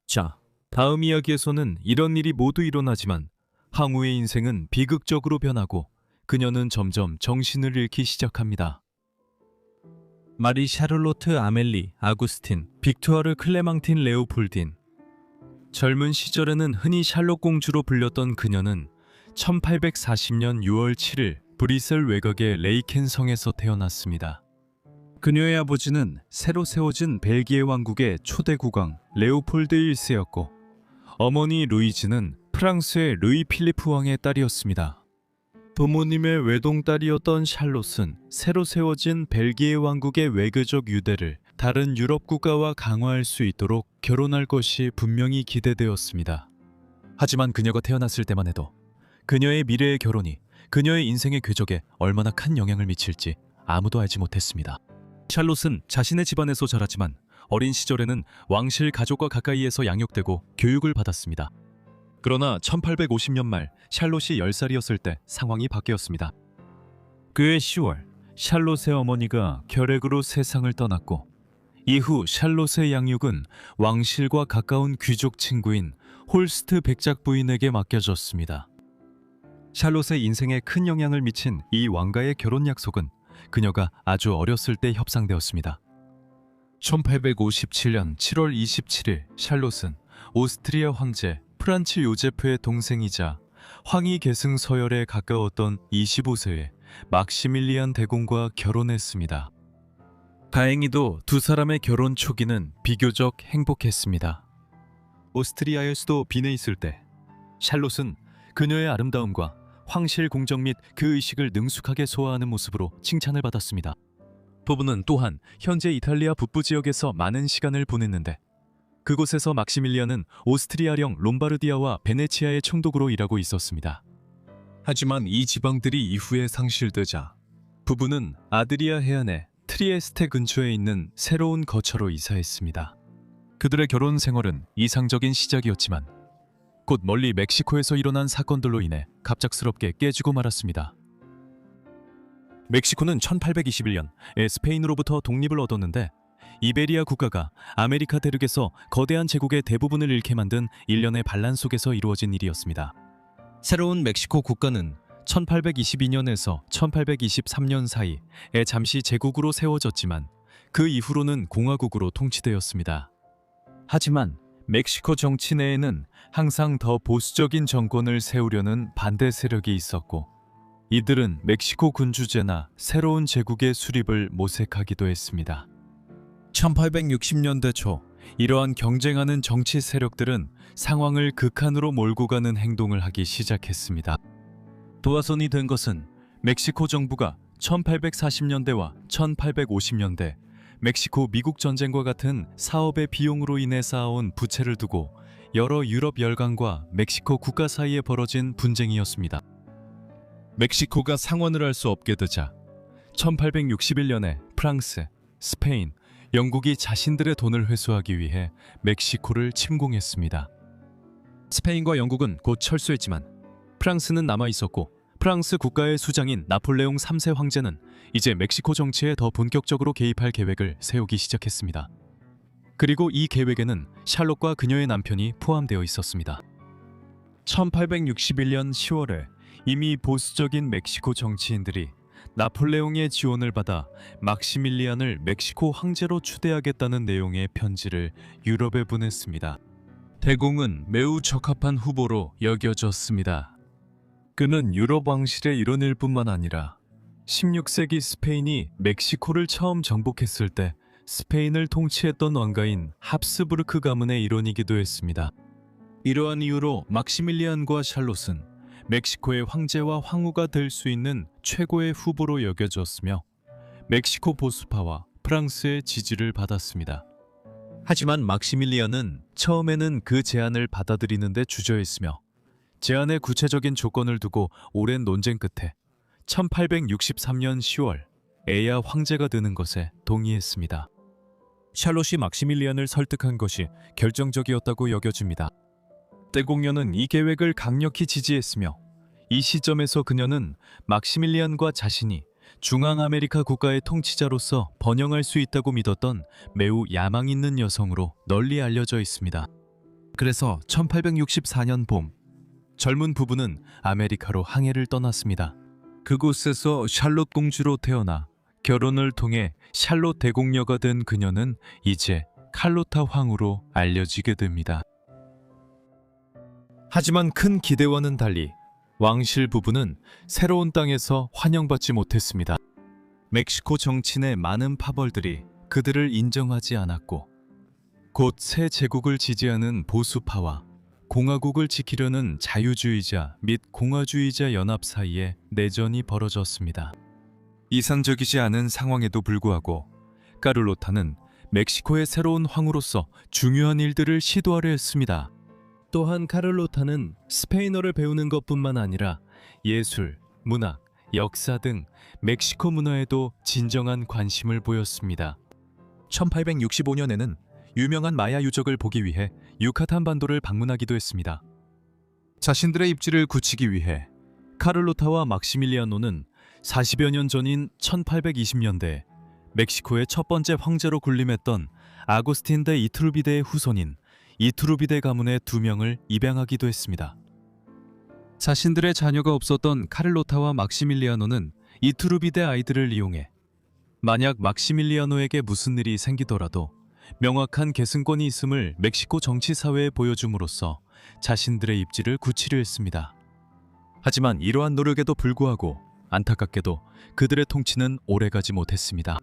자, 다음 이야기에서는 이런 일이 모두 일어나지만 황후의 인생은 비극적으로 변하고 그녀는 점점 정신을 잃기 시작합니다. 마리 샤를로트 아멜리 아구스틴 빅투아르 클레망틴 레오폴딘. 젊은 시절에는 흔히 샬롯 공주로 불렸던 그녀는 1840년 6월 7일 브리셀 외곽의 레이켄 성에서 태어났습니다. 그녀의 아버지는 새로 세워진 벨기에 왕국의 초대 국왕 레오폴드 1세였고 어머니 루이즈는 프랑스의 루이 필리프 왕의 딸이었습니다. 부모님의 외동딸이었던 샬롯은 새로 세워진 벨기에 왕국의 외교적 유대를 다른 유럽 국가와 강화할 수 있도록 결혼할 것이 분명히 기대되었습니다. 하지만 그녀가 태어났을 때만 해도 그녀의 미래의 결혼이 그녀의 인생의 궤적에 얼마나 큰 영향을 미칠지 아무도 알지 못했습니다. 샬롯은 자신의 집안에서 자랐지만 어린 시절에는 왕실 가족과 가까이에서 양육되고 교육을 받았습니다. 그러나 1850년 말 샬롯이 10살이었을 때 상황이 바뀌었습니다. 그해 10월 샬롯의 어머니가 결핵으로 세상을 떠났고 이후 샬롯의 양육은 왕실과 가까운 귀족 친구인 홀스트 백작 부인에게 맡겨졌습니다. 샬롯의 인생에 큰 영향을 미친 이 왕가의 결혼 약속은 그녀가 아주 어렸을 때 협상되었습니다. 1857년 7월 27일 샬롯은 오스트리아 황제 프란츠 요제프의 동생이자 황위 계승 서열에 가까웠던 25세의 막시밀리안 대공과 결혼했습니다. 다행히도 두 사람의 결혼 초기는 비교적 행복했습니다. 오스트리아의 수도 빈에 있을 때 샬롯은 그녀의 아름다움과 황실 공정 및 그 의식을 능숙하게 소화하는 모습으로 칭찬을 받았습니다. 부부는 또한 현재 이탈리아 북부 지역에서 많은 시간을 보냈는데 그곳에서 막시밀리안은 오스트리아령 롬바르디아와 베네치아의 총독으로 일하고 있었습니다. 하지만 이 지방들이 이후에 상실되자 부부는 아드리아 해안의 트리에스테 근처에 있는 새로운 거처로 이사했습니다. 그들의 결혼 생활은 이상적인 시작이었지만 곧 멀리 멕시코에서 일어난 사건들로 인해 갑작스럽게 깨지고 말았습니다. 멕시코는 1821년 스페인으로부터 독립을 얻었는데 이베리아 국가가 아메리카 대륙에서 거대한 제국의 대부분을 잃게 만든 일련의 반란 속에서 이루어진 일이었습니다. 새로운 멕시코 국가는 1822년에서 1823년 사이에 잠시 제국으로 세워졌지만 그 이후로는 공화국으로 통치되었습니다. 하지만 멕시코 정치 내에는 항상 더 보수적인 정권을 세우려는 반대 세력이 있었고 이들은 멕시코 군주제나 새로운 제국의 수립을 모색하기도 했습니다. 1860년대 초 이러한 경쟁하는 정치 세력들은 상황을 극한으로 몰고 가는 행동을 하기 시작했습니다. 도화선이 된 것은 멕시코 정부가 1840년대와 1850년대 멕시코 미국 전쟁과 같은 사업의 비용으로 인해 쌓아온 부채를 두고 여러 유럽 열강과 멕시코 국가 사이에 벌어진 분쟁이었습니다. 멕시코가 상환을 할 수 없게 되자 1861년에 프랑스, 스페인, 영국이 자신들의 돈을 회수하기 위해 멕시코를 침공했습니다. 스페인과 영국은 곧 철수했지만 프랑스는 남아 있었고, 프랑스 국가의 수장인 나폴레옹 3세 황제는 이제 멕시코 정치에 더 본격적으로 개입할 계획을 세우기 시작했습니다. 그리고 이 계획에는 샬롯과 그녀의 남편이 포함되어 있었습니다. 1861년 10월에 이미 보수적인 멕시코 정치인들이 나폴레옹의 지원을 받아 막시밀리안을 멕시코 황제로 추대하겠다는 내용의 편지를 유럽에 보냈습니다. 대공은 매우 적합한 후보로 여겨졌습니다. 그는 유럽 왕실의 일원일 뿐만 아니라 16세기 스페인이 멕시코를 처음 정복했을 때 스페인을 통치했던 왕가인 합스부르크 가문의 일원이기도 했습니다. 이러한 이유로 막시밀리안과 샬롯은 멕시코의 황제와 황후가 될 수 있는 최고의 후보로 여겨졌으며 멕시코 보수파와 프랑스의 지지를 받았습니다. 하지만 막시밀리안은 처음에는 그 제안을 받아들이는 데 주저했으며 제안의 구체적인 조건을 두고 오랜 논쟁 끝에 1863년 10월 에야 황제가 되는 것에 동의했습니다. 샬롯이 막시밀리안을 설득한 것이 결정적이었다고 여겨집니다. 대공녀는 이 계획을 강력히 지지했으며 이 시점에서 그녀는 막시밀리안과 자신이 중앙아메리카 국가의 통치자로서 번영할 수 있다고 믿었던 매우 야망 있는 여성으로 널리 알려져 있습니다. 그래서 1864년 봄, 젊은 부부는 아메리카로 항해를 떠났습니다. 그곳에서 샬롯 공주로 태어나 결혼을 통해 샬롯 대공녀가 된 그녀는 이제 칼로타 황후로 알려지게 됩니다. 하지만 큰 기대와는 달리 왕실 부부는 새로운 땅에서 환영받지 못했습니다. 멕시코 정치인의 많은 파벌들이 그들을 인정하지 않았고, 곧 새 제국을 지지하는 보수파와 공화국을 지키려는 자유주의자 및 공화주의자 연합 사이에 내전이 벌어졌습니다. 이상적이지 않은 상황에도 불구하고 카를로타는 멕시코의 새로운 황후로서 중요한 일들을 시도하려 했습니다. 또한 카를로타는 스페인어를 배우는 것뿐만 아니라 예술, 문학, 역사 등 멕시코 문화에도 진정한 관심을 보였습니다. 1865년에는 유명한 마야 유적을 보기 위해 유카탄 반도를 방문하기도 했습니다. 자신들의 입지를 굳히기 위해 카를로타와 막시밀리아노는 40여 년 전인 1820년대 멕시코의 첫 번째 황제로 군림했던 아고스틴 데 이투르비데의 후손인 이투르비데 가문의 2명을 입양하기도 했습니다. 자신들의 자녀가 없었던 카를로타와 막시밀리아노는 이투르비데 아이들을 이용해 만약 막시밀리아노에게 무슨 일이 생기더라도 명확한 계승권이 있음을 멕시코 정치 사회에 보여줌으로써 자신들의 입지를 굳히려 했습니다. 하지만 이러한 노력에도 불구하고 안타깝게도 그들의 통치는 오래가지 못했습니다.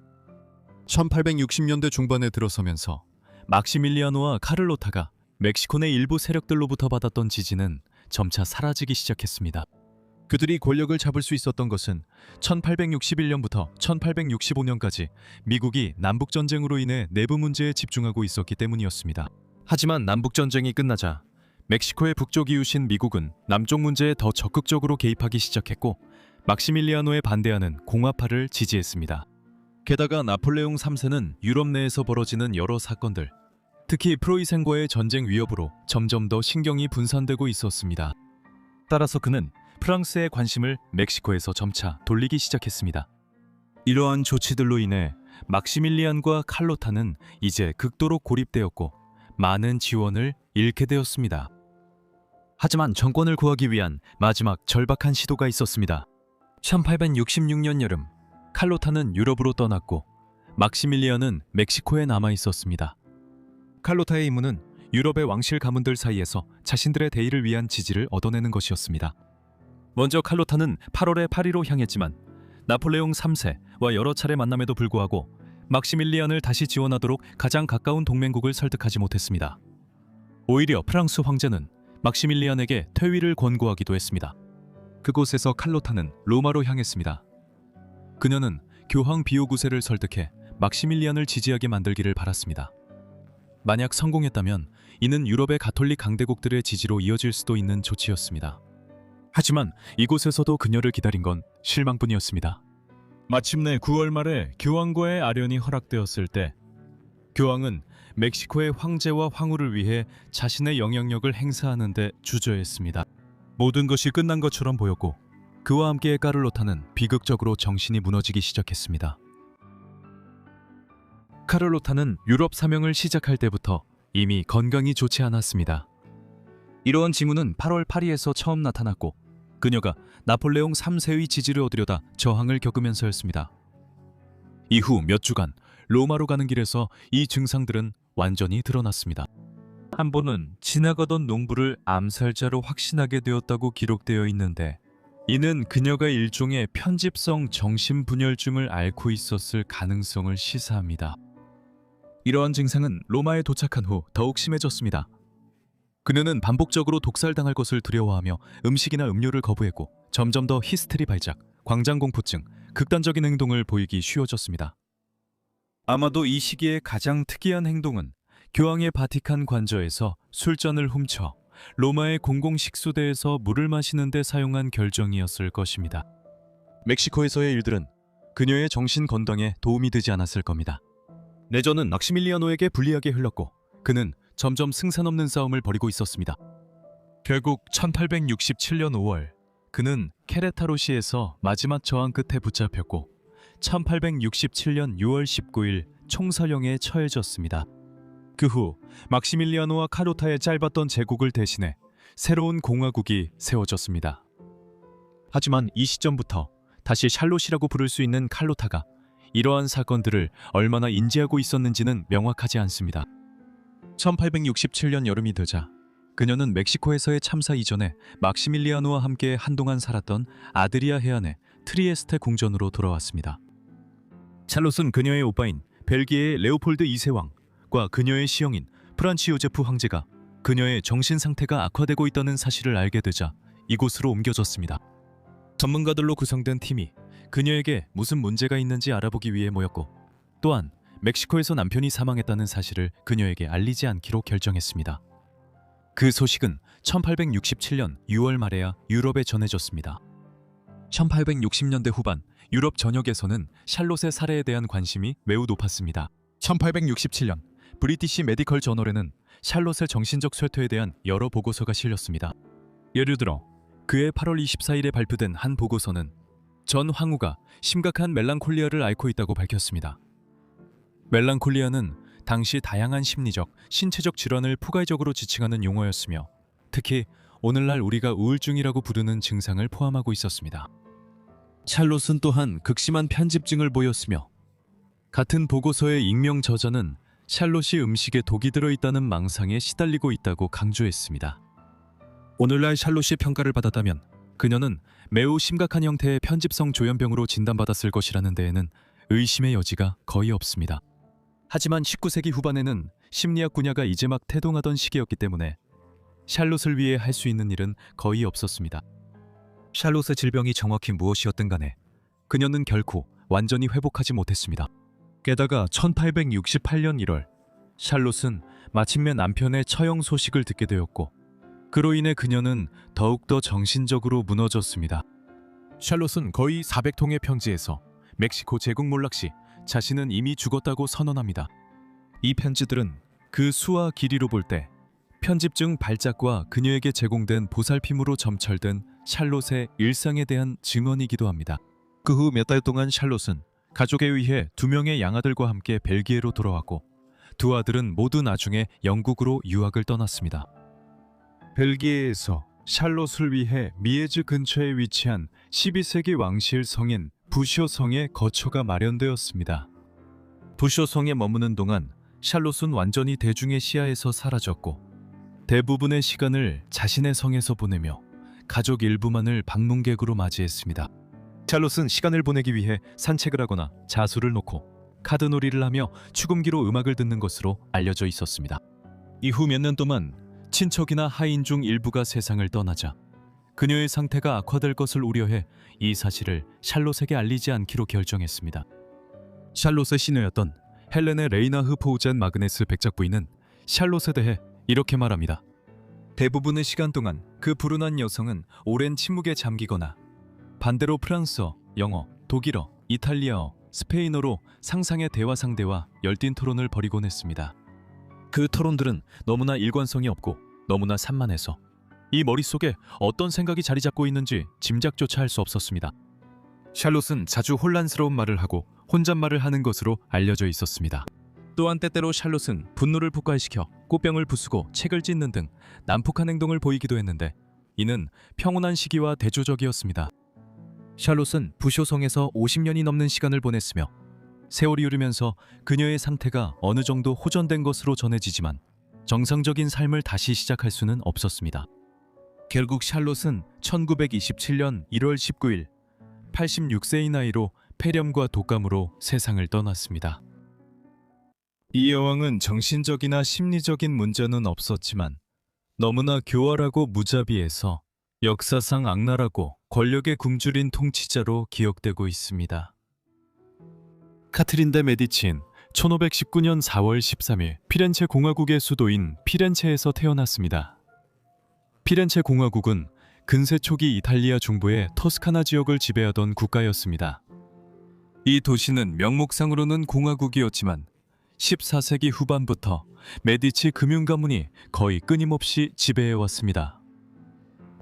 1860년대 중반에 들어서면서 막시밀리아노와 카를로타가 멕시코 내 일부 세력들로부터 받았던 지지는 점차 사라지기 시작했습니다. 그들이 권력을 잡을 수 있었던 것은 1861년부터 1865년까지 미국이 남북전쟁으로 인해 내부 문제에 집중하고 있었기 때문이었습니다. 하지만 남북전쟁이 끝나자 멕시코의 북쪽 이웃인 미국은 남쪽 문제에 더 적극적으로 개입하기 시작했고, 막시밀리아노에 반대하는 공화파를 지지했습니다. 게다가 나폴레옹 3세는 유럽 내에서 벌어지는 여러 사건들, 특히 프로이센과의 전쟁 위협으로 점점 더 신경이 분산되고 있었습니다. 따라서 그는 프랑스의 관심을 멕시코에서 점차 돌리기 시작했습니다. 이러한 조치들로 인해 막시밀리안과 칼로타는 이제 극도로 고립되었고 많은 지원을 잃게 되었습니다. 하지만 정권을 구하기 위한 마지막 절박한 시도가 있었습니다. 1866년 여름, 칼로타는 유럽으로 떠났고 막시밀리안은 멕시코에 남아 있었습니다. 칼로타의 임무는 유럽의 왕실 가문들 사이에서 자신들의 대의를 위한 지지를 얻어내는 것이었습니다. 먼저 칼로타는 8월에 파리로 향했지만 나폴레옹 3세와 여러 차례 만남에도 불구하고 막시밀리안을 다시 지원하도록 가장 가까운 동맹국을 설득하지 못했습니다. 오히려 프랑스 황제는 막시밀리안에게 퇴위를 권고하기도 했습니다. 그곳에서 칼로타는 로마로 향했습니다. 그녀는 교황 비오 9세를 설득해 막시밀리안을 지지하게 만들기를 바랐습니다. 만약 성공했다면 이는 유럽의 가톨릭 강대국들의 지지로 이어질 수도 있는 조치였습니다. 하지만 이곳에서도 그녀를 기다린 건 실망뿐이었습니다. 마침내 9월 말에 교황과의 아련이 허락되었을 때 교황은 멕시코의 황제와 황후를 위해 자신의 영향력을 행사하는 데 주저했습니다. 모든 것이 끝난 것처럼 보였고 그와 함께 카를로타는 비극적으로 정신이 무너지기 시작했습니다. 카를로타는 유럽 사명을 시작할 때부터 이미 건강이 좋지 않았습니다. 이러한 징후는 8월 파리에서 처음 나타났고 그녀가 나폴레옹 3세의 지지를 얻으려다 저항을 겪으면서였습니다. 이후 몇 주간 로마로 가는 길에서 이 증상들은 완전히 드러났습니다. 한 번은 지나가던 농부를 암살자로 확신하게 되었다고 기록되어 있는데 이는 그녀가 일종의 편집성 정신분열증을 앓고 있었을 가능성을 시사합니다. 이러한 증상은 로마에 도착한 후 더욱 심해졌습니다. 그녀는 반복적으로 독살당할 것을 두려워하며 음식이나 음료를 거부했고 점점 더 히스테리 발작, 광장공포증, 극단적인 행동을 보이기 쉬워졌습니다. 아마도 이 시기의 가장 특이한 행동은 교황의 바티칸 관저에서 술잔을 훔쳐 로마의 공공식수대에서 물을 마시는 데 사용한 결정이었을 것입니다. 멕시코에서의 일들은 그녀의 정신 건강에 도움이 되지 않았을 겁니다. 내전은 막시밀리아노에게 불리하게 흘렀고 그는 점점 승산 없는 싸움을 벌이고 있었습니다. 결국 1867년 5월 그는 케레타로시에서 마지막 저항 끝에 붙잡혔고 1867년 6월 19일 총사령에 처해졌습니다. 그 후 막시밀리아노와 카로타의 짧았던 제국을 대신해 새로운 공화국이 세워졌습니다. 하지만 이 시점부터 다시 샬롯이라고 부를 수 있는 칼로타가 이러한 사건들을 얼마나 인지하고 있었는지는 명확하지 않습니다. 1867년 여름이 되자 그녀는 멕시코에서의 참사 이전에 막시밀리아노와 함께 한동안 살았던 아드리아 해안의 트리에스테 궁전으로 돌아왔습니다. 샬롯은 그녀의 오빠인 벨기에의 레오폴드 2세 왕과 그녀의 시형인 프란치 요제프 황제가 그녀의 정신 상태가 악화되고 있다는 사실을 알게 되자 이곳으로 옮겨졌습니다. 전문가들로 구성된 팀이 그녀에게 무슨 문제가 있는지 알아보기 위해 모였고 또한 멕시코에서 남편이 사망했다는 사실을 그녀에게 알리지 않기로 결정했습니다. 그 소식은 1867년 6월 말에야 유럽에 전해졌습니다. 1860년대 후반 유럽 전역에서는 샬롯의 살해에 대한 관심이 매우 높았습니다. 1867년 브리티시 메디컬 저널에는 샬롯의 정신적 쇠퇴에 대한 여러 보고서가 실렸습니다. 예를 들어 그해 8월 24일에 발표된 한 보고서는 전 황후가 심각한 멜랑콜리아를 앓고 있다고 밝혔습니다. 멜랑콜리아는 당시 다양한 심리적, 신체적 질환을 포괄적으로 지칭하는 용어였으며 특히 오늘날 우리가 우울증이라고 부르는 증상을 포함하고 있었습니다. 샬롯은 또한 극심한 편집증을 보였으며 같은 보고서의 익명 저자는 샬롯이 음식에 독이 들어있다는 망상에 시달리고 있다고 강조했습니다. 오늘날 샬롯이 평가를 받았다면 그녀는 매우 심각한 형태의 편집성 조현병으로 진단받았을 것이라는 데에는 의심의 여지가 거의 없습니다. 하지만 19세기 후반에는 심리학 분야가 이제 막 태동하던 시기였기 때문에 샬롯을 위해 할 수 있는 일은 거의 없었습니다. 샬롯의 질병이 정확히 무엇이었든 간에 그녀는 결코 완전히 회복하지 못했습니다. 게다가 1868년 1월 샬롯은 마침내 남편의 처형 소식을 듣게 되었고 그로 인해 그녀는 더욱더 정신적으로 무너졌습니다. 샬롯은 거의 400통의 편지에서 멕시코 제국 몰락 시 자신은 이미 죽었다고 선언합니다. 이 편지들은 그 수와 길이로 볼 때 편집증 발작과 그녀에게 제공된 보살핌으로 점철된 샬롯의 일상에 대한 증언이기도 합니다. 그 후 몇 달 동안 샬롯은 가족에 의해 2명의 양아들과 함께 벨기에로 돌아왔고 두 아들은 모두 나중에 영국으로 유학을 떠났습니다. 벨기에에서 샬롯을 위해 미에즈 근처에 위치한 12세기 왕실 성인 부쇼성의 거처가 마련되었습니다. 부쇼성에 머무는 동안 샬롯은 완전히 대중의 시야에서 사라졌고 대부분의 시간을 자신의 성에서 보내며 가족 일부만을 방문객으로 맞이했습니다. 샬롯은 시간을 보내기 위해 산책을 하거나 자수를 놓고 카드놀이를 하며 축음기로 음악을 듣는 것으로 알려져 있었습니다. 이후 몇 년 동안 친척이나 하인 중 일부가 세상을 떠나자 그녀의 상태가 악화될 것을 우려해 이 사실을 샬롯에게 알리지 않기로 결정했습니다. 샬롯의 시녀였던 헬레네 레이나흐 포우젠 마그네스 백작 부인은 샬롯에 대해 이렇게 말합니다. 대부분의 시간 동안 그 불운한 여성은 오랜 침묵에 잠기거나 반대로 프랑스어, 영어, 독일어, 이탈리아어, 스페인어로 상상의 대화 상대와 열띤 토론을 벌이곤 했습니다. 그 토론들은 너무나 일관성이 없고 너무나 산만해서 이 머릿속에 어떤 생각이 자리 잡고 있는지 짐작조차 할 수 없었습니다. 샬롯은 자주 혼란스러운 말을 하고 혼잣말을 하는 것으로 알려져 있었습니다. 또한 때때로 샬롯은 분노를 폭발시켜 꽃병을 부수고 책을 찢는 등 난폭한 행동을 보이기도 했는데 이는 평온한 시기와 대조적이었습니다. 샬롯은 부쇼성에서 50년이 넘는 시간을 보냈으며 세월이 흐르면서 그녀의 상태가 어느 정도 호전된 것으로 전해지지만 정상적인 삶을 다시 시작할 수는 없었습니다. 결국 샬롯은 1927년 1월 19일 86세의 나이로 폐렴과 독감으로 세상을 떠났습니다. 이 여왕은 정신적이나 심리적인 문제는 없었지만 너무나 교활하고 무자비해서 역사상 악랄하고 권력의 굶주린 통치자로 기억되고 있습니다. 카트린 데 메디치는 1519년 4월 13일 피렌체 공화국의 수도인 피렌체에서 태어났습니다. 피렌체 공화국은 근세 초기 이탈리아 중부의 토스카나 지역을 지배하던 국가였습니다. 이 도시는 명목상으로는 공화국이었지만 14세기 후반부터 메디치 금융 가문이 거의 끊임없이 지배해왔습니다.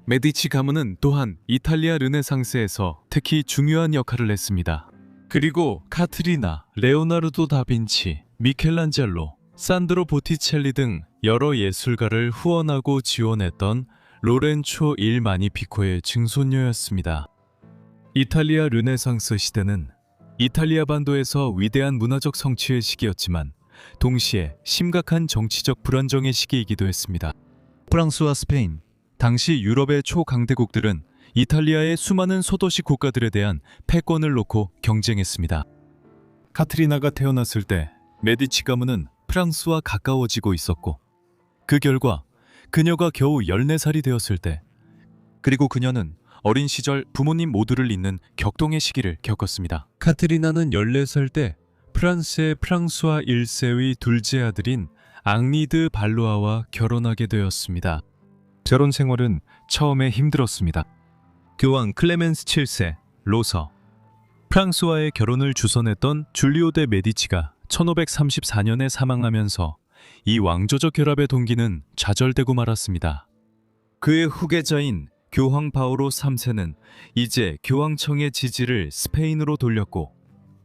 메디치 가문은 또한 이탈리아 르네상스에서 특히 중요한 역할을 했습니다. 그리고 카트리나, 레오나르도 다빈치, 미켈란젤로, 산드로 보티첼리 등 여러 예술가를 후원하고 지원했던 로렌초 일 마니피코의 증손녀였습니다. 이탈리아 르네상스 시대는 이탈리아 반도에서 위대한 문화적 성취의 시기였지만 동시에 심각한 정치적 불안정의 시기이기도 했습니다. 프랑스와 스페인, 당시 유럽의 초강대국들은 이탈리아의 수많은 소도시 국가들에 대한 패권을 놓고 경쟁했습니다. 카트리나가 태어났을 때 메디치 가문은 프랑스와 가까워지고 있었고 그 결과 그녀가 겨우 14살이 되었을 때 그리고 그녀는 어린 시절 부모님 모두를 잇는 격동의 시기를 겪었습니다. 카트리나는 14살 때 프랑스의 프랑스와 1세의 둘째 아들인 앙리 드 발로아와 결혼하게 되었습니다. 결혼 생활은 처음에 힘들었습니다. 교황 클레멘스 7세, 로서, 프랑스와의 결혼을 주선했던 줄리오 데 메디치가 1534년에 사망하면서 이 왕조적 결합의 동기는 좌절되고 말았습니다. 그의 후계자인 교황 바오로 3세는 이제 교황청의 지지를 스페인으로 돌렸고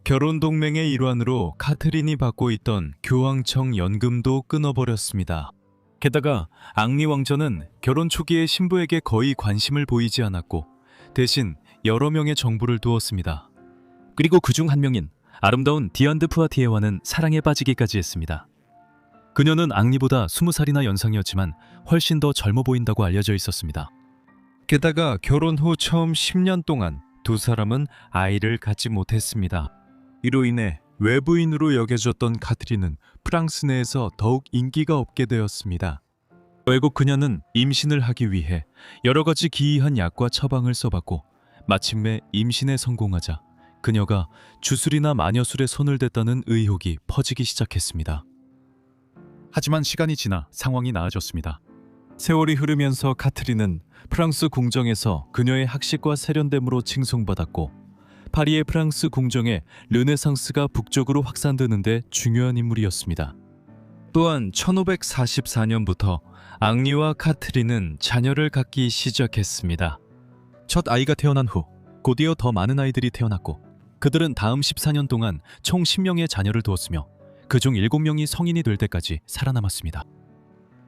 결혼 동맹의 일환으로 카트린이 받고 있던 교황청 연금도 끊어버렸습니다. 게다가 앙리 왕자는 결혼 초기에 신부에게 거의 관심을 보이지 않았고 대신 여러 명의 정부를 두었습니다. 그리고 그중 한 명인 아름다운 디안 드 푸아티에와는 사랑에 빠지기까지 했습니다. 그녀는 앙리보다 20살이나 연상이었지만 훨씬 더 젊어 보인다고 알려져 있었습니다. 게다가 결혼 후 처음 10년 동안 두 사람은 아이를 갖지 못했습니다. 이로 인해 외부인으로 여겨졌던 카트린은 프랑스 내에서 더욱 인기가 없게 되었습니다. 결국 그녀는 임신을 하기 위해 여러 가지 기이한 약과 처방을 써봤고 마침내 임신에 성공하자 그녀가 주술이나 마녀술에 손을 댔다는 의혹이 퍼지기 시작했습니다. 하지만 시간이 지나 상황이 나아졌습니다. 세월이 흐르면서 카트린은 프랑스 궁정에서 그녀의 학식과 세련됨으로 칭송받았고 파리의 프랑스 궁정에 르네상스가 북쪽으로 확산되는 데 중요한 인물이었습니다. 또한 1544년부터 앙리와 카트린은 자녀를 갖기 시작했습니다. 첫 아이가 태어난 후 곧이어 더 많은 아이들이 태어났고 그들은 다음 14년 동안 총 10명의 자녀를 두었으며 그중 7명이 성인이 될 때까지 살아남았습니다.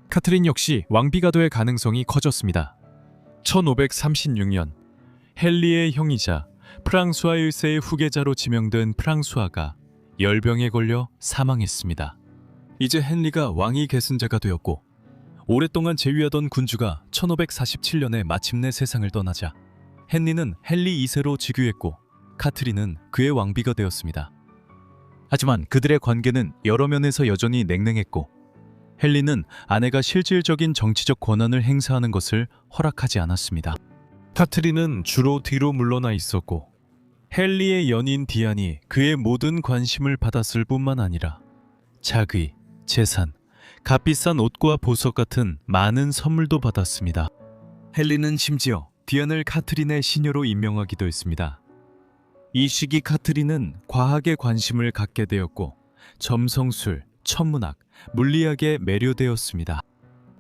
카트린 역시 왕비가 될 가능성이 커졌습니다. 1536년 헨리의 형이자 프랑수아 1세의 후계자로 지명된 프랑수아가 열병에 걸려 사망했습니다. 이제 헨리가 왕위 계승자가 되었고 오랫동안 재위하던 군주가 1547년에 마침내 세상을 떠나자 헨리는 헨리 2세로 즉위했고 카트린은 그의 왕비가 되었습니다. 하지만 그들의 관계는 여러 면에서 여전히 냉랭했고 헨리는 아내가 실질적인 정치적 권한을 행사하는 것을 허락하지 않았습니다. 카트린은 주로 뒤로 물러나 있었고 헨리의 연인 디안이 그의 모든 관심을 받았을 뿐만 아니라 자기, 재산, 값비싼 옷과 보석 같은 많은 선물도 받았습니다. 헨리는 심지어 디안을 카트린의 시녀로 임명하기도 했습니다. 이 시기 카트린은 과학에 관심을 갖게 되었고 점성술, 천문학, 물리학에 매료되었습니다.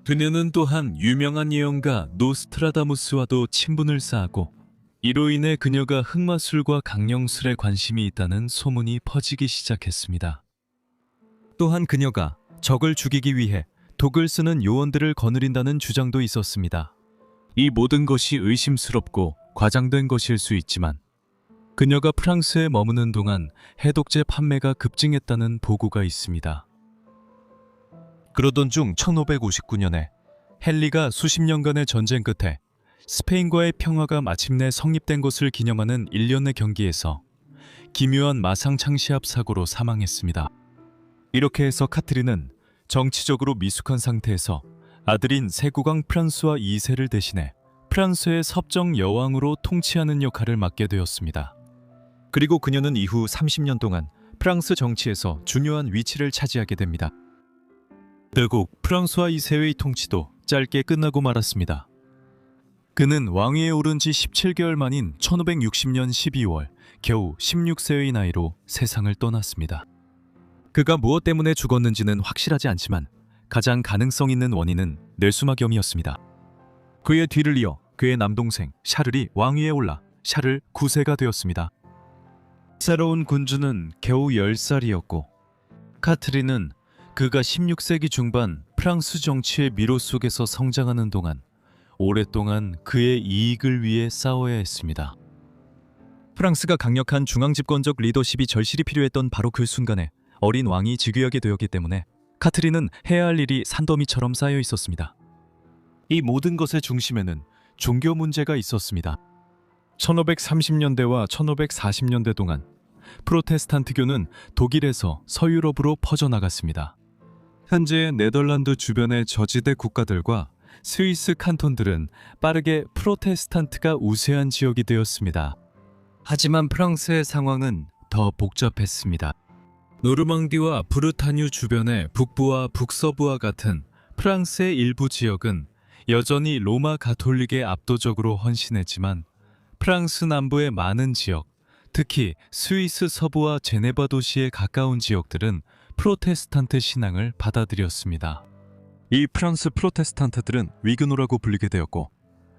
그녀는 또한 유명한 예언가 노스트라다무스와도 친분을 쌓았고 이로 인해 그녀가 흑마술과 강령술에 관심이 있다는 소문이 퍼지기 시작했습니다. 또한 그녀가 적을 죽이기 위해 독을 쓰는 요원들을 거느린다는 주장도 있었습니다. 이 모든 것이 의심스럽고 과장된 것일 수 있지만 그녀가 프랑스에 머무는 동안 해독제 판매가 급증했다는 보고가 있습니다. 그러던 중 1559년에 헨리가 수십 년간의 전쟁 끝에 스페인과의 평화가 마침내 성립된 것을 기념하는 일련의 경기에서 기묘한 마상창시합 사고로 사망했습니다. 이렇게 해서 카트린은 정치적으로 미숙한 상태에서 아들인 세국왕 프랑스와 2세를 대신해 프랑스의 섭정 여왕으로 통치하는 역할을 맡게 되었습니다. 그리고 그녀는 이후 30년 동안 프랑스 정치에서 중요한 위치를 차지하게 됩니다. 결국 프랑스와 2세의 통치도 짧게 끝나고 말았습니다. 그는 왕위에 오른 지 17개월 만인 1560년 12월 겨우 16세의 나이로 세상을 떠났습니다. 그가 무엇 때문에 죽었는지는 확실하지 않지만 가장 가능성 있는 원인은 뇌수막염이었습니다. 그의 뒤를 이어 그의 남동생 샤를이 왕위에 올라 샤를 9세가 되었습니다. 새로운 군주는 겨우 10살이었고 카트린은 그가 16세기 중반 프랑스 정치의 미로 속에서 성장하는 동안 오랫동안 그의 이익을 위해 싸워야 했습니다. 프랑스가 강력한 중앙집권적 리더십이 절실히 필요했던 바로 그 순간에 어린 왕이 즉위하게 되었기 때문에 카트린은 해야 할 일이 산더미처럼 쌓여 있었습니다. 이 모든 것의 중심에는 종교 문제가 있었습니다. 1530년대와 1540년대 동안 프로테스탄트교는 독일에서 서유럽으로 퍼져나갔습니다. 현재 네덜란드 주변의 저지대 국가들과 스위스 칸톤들은 빠르게 프로테스탄트가 우세한 지역이 되었습니다. 하지만 프랑스의 상황은 더 복잡했습니다. 노르망디와 브르타뉴 주변의 북부와 북서부와 같은 프랑스의 일부 지역은 여전히 로마 가톨릭에 압도적으로 헌신했지만 프랑스 남부의 많은 지역, 특히 스위스 서부와 제네바 도시에 가까운 지역들은 프로테스탄트 신앙을 받아들였습니다. 이 프랑스 프로테스탄트들은 위그노라고 불리게 되었고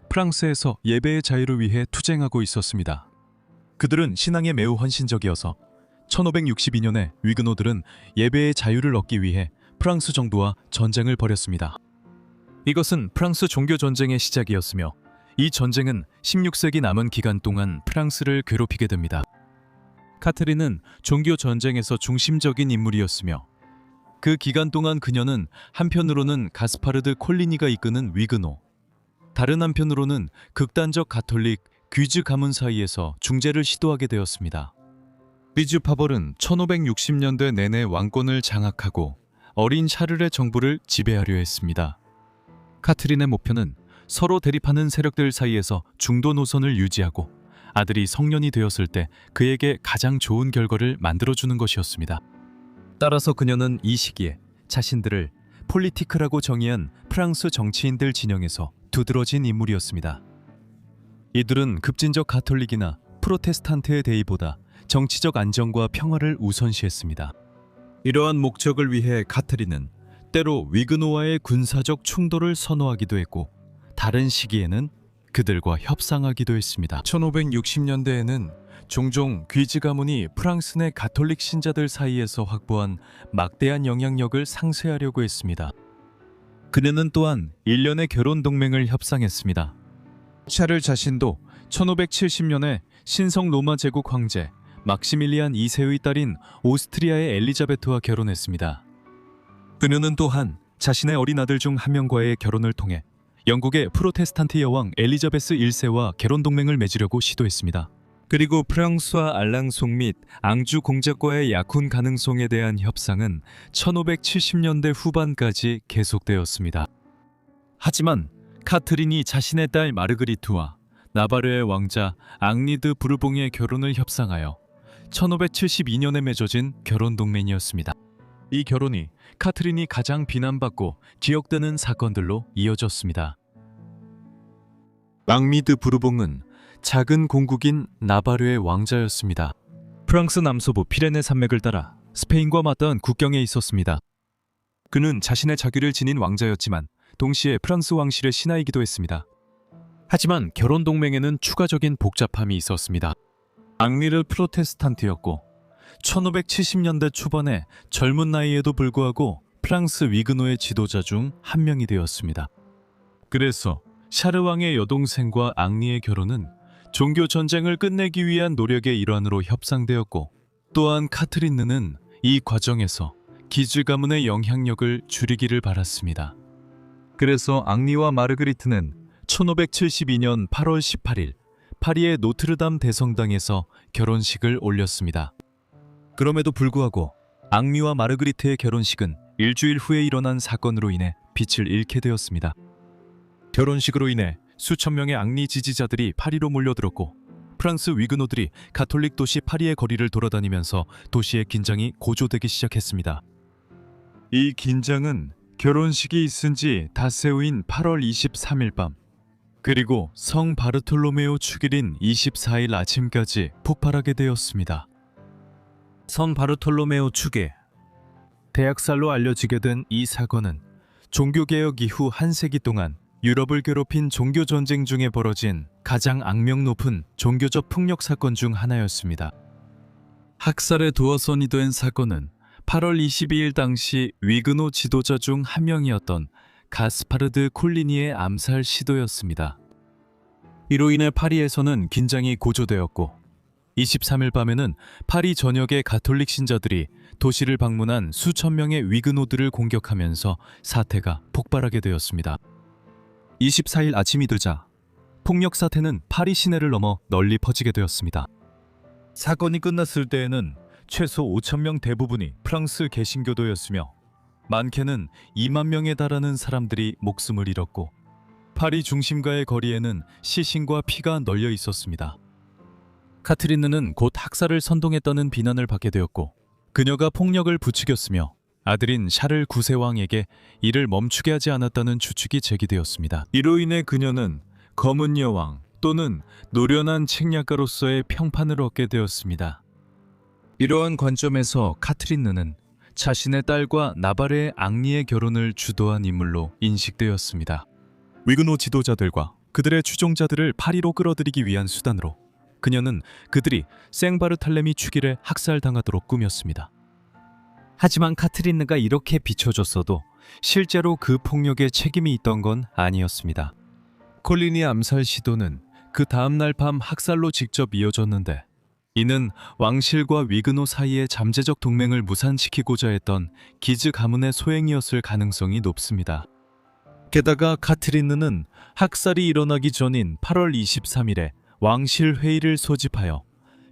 프랑스에서 예배의 자유를 위해 투쟁하고 있었습니다. 그들은 신앙에 매우 헌신적이어서 1562년에 위그노들은 예배의 자유를 얻기 위해 프랑스 정부와 전쟁을 벌였습니다. 이것은 프랑스 종교 전쟁의 시작이었으며 이 전쟁은 16세기 남은 기간 동안 프랑스를 괴롭히게 됩니다. 카트린은 종교 전쟁에서 중심적인 인물이었으며 그 기간 동안 그녀는 한편으로는 가스파르드 콜리니가 이끄는 위그노, 다른 한편으로는 극단적 가톨릭 귀즈 가문 사이에서 중재를 시도하게 되었습니다. 귀즈 파벌은 1560년대 내내 왕권을 장악하고 어린 샤를의 정부를 지배하려 했습니다. 카트린의 목표는 서로 대립하는 세력들 사이에서 중도 노선을 유지하고 아들이 성년이 되었을 때 그에게 가장 좋은 결과를 만들어주는 것이었습니다. 따라서 그녀는 이 시기에 자신들을 폴리티크라고 정의한 프랑스 정치인들 진영에서 두드러진 인물이었습니다. 이들은 급진적 가톨릭이나 프로테스탄트의 대의보다 정치적 안정과 평화를 우선시했습니다. 이러한 목적을 위해 카트린은 때로 위그노와의 군사적 충돌을 선호하기도 했고 다른 시기에는 그들과 협상하기도 했습니다. 1560년대에는 종종 귀즈 가문이 프랑스 내 가톨릭 신자들 사이에서 확보한 막대한 영향력을 상쇄하려고 했습니다. 그녀는 또한 일련의 결혼 동맹을 협상했습니다. 샤를 자신도 1570년에 신성 로마 제국 황제 막시밀리안 2세의 딸인 오스트리아의 엘리자베트와 결혼했습니다. 그녀는 또한 자신의 어린 아들 중 한 명과의 결혼을 통해 영국의 프로테스탄트 여왕 엘리자베스 1세와 결혼 동맹을 맺으려고 시도했습니다. 그리고 프랑스와 알랑송 및 앙주 공작과의 약혼 가능성에 대한 협상은 1570년대 후반까지 계속되었습니다. 하지만 카트린이 자신의 딸 마르그리트와 나바르의 왕자 앙리드 부르봉의 결혼을 협상하여 1572년에 맺어진 결혼 동맹이었습니다. 이 결혼이 카트린이 가장 비난받고 기억되는 사건들로 이어졌습니다. 앙미드 부르봉은 작은 공국인 나바르의 왕자였습니다. 프랑스 남서부 피레네 산맥을 따라 스페인과 맞닿은 국경에 있었습니다. 그는 자신의 자규를 지닌 왕자였지만 동시에 프랑스 왕실의 신하이기도 했습니다. 하지만 결혼 동맹에는 추가적인 복잡함이 있었습니다. 앙리르 프로테스탄트였고 1570년대 초반에 젊은 나이에도 불구하고 프랑스 위그노의 지도자 중 한 명이 되었습니다. 그래서 샤르 왕의 여동생과 앙리의 결혼은 종교 전쟁을 끝내기 위한 노력의 일환으로 협상되었고, 또한 카트린느는 이 과정에서 기즈 가문의 영향력을 줄이기를 바랐습니다. 그래서 앙리와 마르그리트는 1572년 8월 18일 파리의 노트르담 대성당에서 결혼식을 올렸습니다. 그럼에도 불구하고 앙리와 마르그리트의 결혼식은 일주일 후에 일어난 사건으로 인해 빛을 잃게 되었습니다. 결혼식으로 인해 수천 명의 앙리 지지자들이 파리로 몰려들었고, 프랑스 위그노들이 가톨릭 도시 파리의 거리를 돌아다니면서 도시의 긴장이 고조되기 시작했습니다. 이 긴장은 결혼식이 있은 지 닷새우인 8월 23일 밤, 그리고 성 바르톨로메오 축일인 24일 아침까지 폭발하게 되었습니다. 성 바르톨로메오 축일, 대학살로 알려지게 된 이 사건은 종교개혁 이후 한 세기 동안 유럽을 괴롭힌 종교전쟁 중에 벌어진 가장 악명 높은 종교적 폭력 사건 중 하나였습니다. 학살의 도화선이 된 사건은 8월 22일 당시 위그노 지도자 중 한 명이었던 가스파르드 콜리니의 암살 시도였습니다. 이로 인해 파리에서는 긴장이 고조되었고, 23일 밤에는 파리 전역의 가톨릭 신자들이 도시를 방문한 수천 명의 위그노들을 공격하면서 사태가 폭발하게 되었습니다. 24일 아침이 되자 폭력 사태는 파리 시내를 넘어 널리 퍼지게 되었습니다. 사건이 끝났을 때에는 최소 5천 명 대부분이 프랑스 개신교도였으며, 많게는 2만 명에 달하는 사람들이 목숨을 잃었고, 파리 중심가의 거리에는 시신과 피가 널려 있었습니다. 카트린느는 곧 학살을 선동했다는 비난을 받게 되었고, 그녀가 폭력을 부추겼으며 아들인 샤를 9세 왕에게 이를 멈추게 하지 않았다는 추측이 제기되었습니다. 이로 인해 그녀는 검은 여왕 또는 노련한 책략가로서의 평판을 얻게 되었습니다. 이러한 관점에서 카트린느는 자신의 딸과 나바르의 앙리의 결혼을 주도한 인물로 인식되었습니다. 위그노 지도자들과 그들의 추종자들을 파리로 끌어들이기 위한 수단으로 그녀는 그들이 생바르탈레미 축일에 학살당하도록 꾸몄습니다. 하지만 카트린느가 이렇게 비춰졌어도 실제로 그 폭력에 책임이 있던 건 아니었습니다. 콜리니 암살 시도는 그 다음날 밤 학살로 직접 이어졌는데, 이는 왕실과 위그노 사이의 잠재적 동맹을 무산시키고자 했던 기즈 가문의 소행이었을 가능성이 높습니다. 게다가 카트린느는 학살이 일어나기 전인 8월 23일에 왕실 회의를 소집하여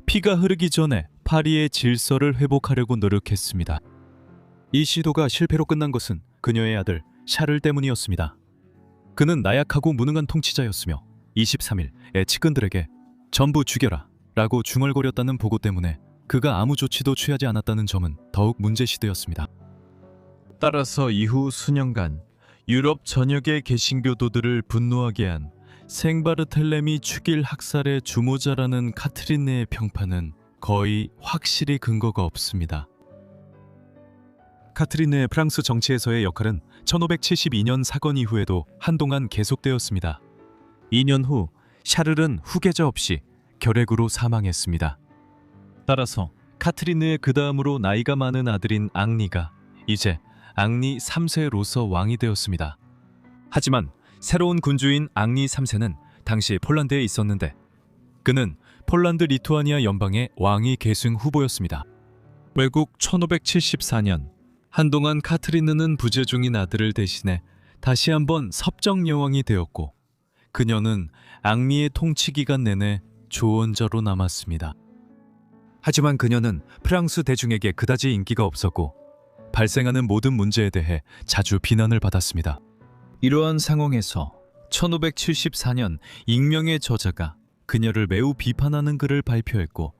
피가 흐르기 전에 파리의 질서를 회복하려고 노력했습니다. 이 시도가 실패로 끝난 것은 그녀의 아들 샤를 때문이었습니다. 그는 나약하고 무능한 통치자였으며 23일 측근들에게 전부 죽여라 라고 중얼거렸다는 보고 때문에 그가 아무 조치도 취하지 않았다는 점은 더욱 문제시되었습니다. 따라서 이후 수년간 유럽 전역의 개신교도들을 분노하게 한 생바르텔레미 축일 학살의 주모자라는 카트린느의 평판은 거의 확실히 근거가 없습니다. 카트린느의 프랑스 정치에서의 역할은 1572년 사건 이후에도 한동안 계속되었습니다. 2년 후 샤를은 후계자 없이 결핵으로 사망했습니다. 따라서 카트린느의 그 다음으로 나이가 많은 아들인 앙리가 이제 앙리 3세로서 왕이 되었습니다. 하지만 새로운 군주인 앙리 3세는 당시 폴란드에 있었는데, 그는 폴란드 리투아니아 연방의 왕위 계승 후보였습니다. 외국 1574년 한동안 카트린느는 부재 중인 아들을 대신해 다시 한번 섭정 여왕이 되었고, 그녀는 앙리의 통치 기간 내내 조언자로 남았습니다. 하지만 그녀는 프랑스 대중에게 그다지 인기가 없었고, 발생하는 모든 문제에 대해 자주 비난을 받았습니다. 이러한 상황에서 1574년 익명의 저자가 그녀를 매우 비판하는 글을 발표했고,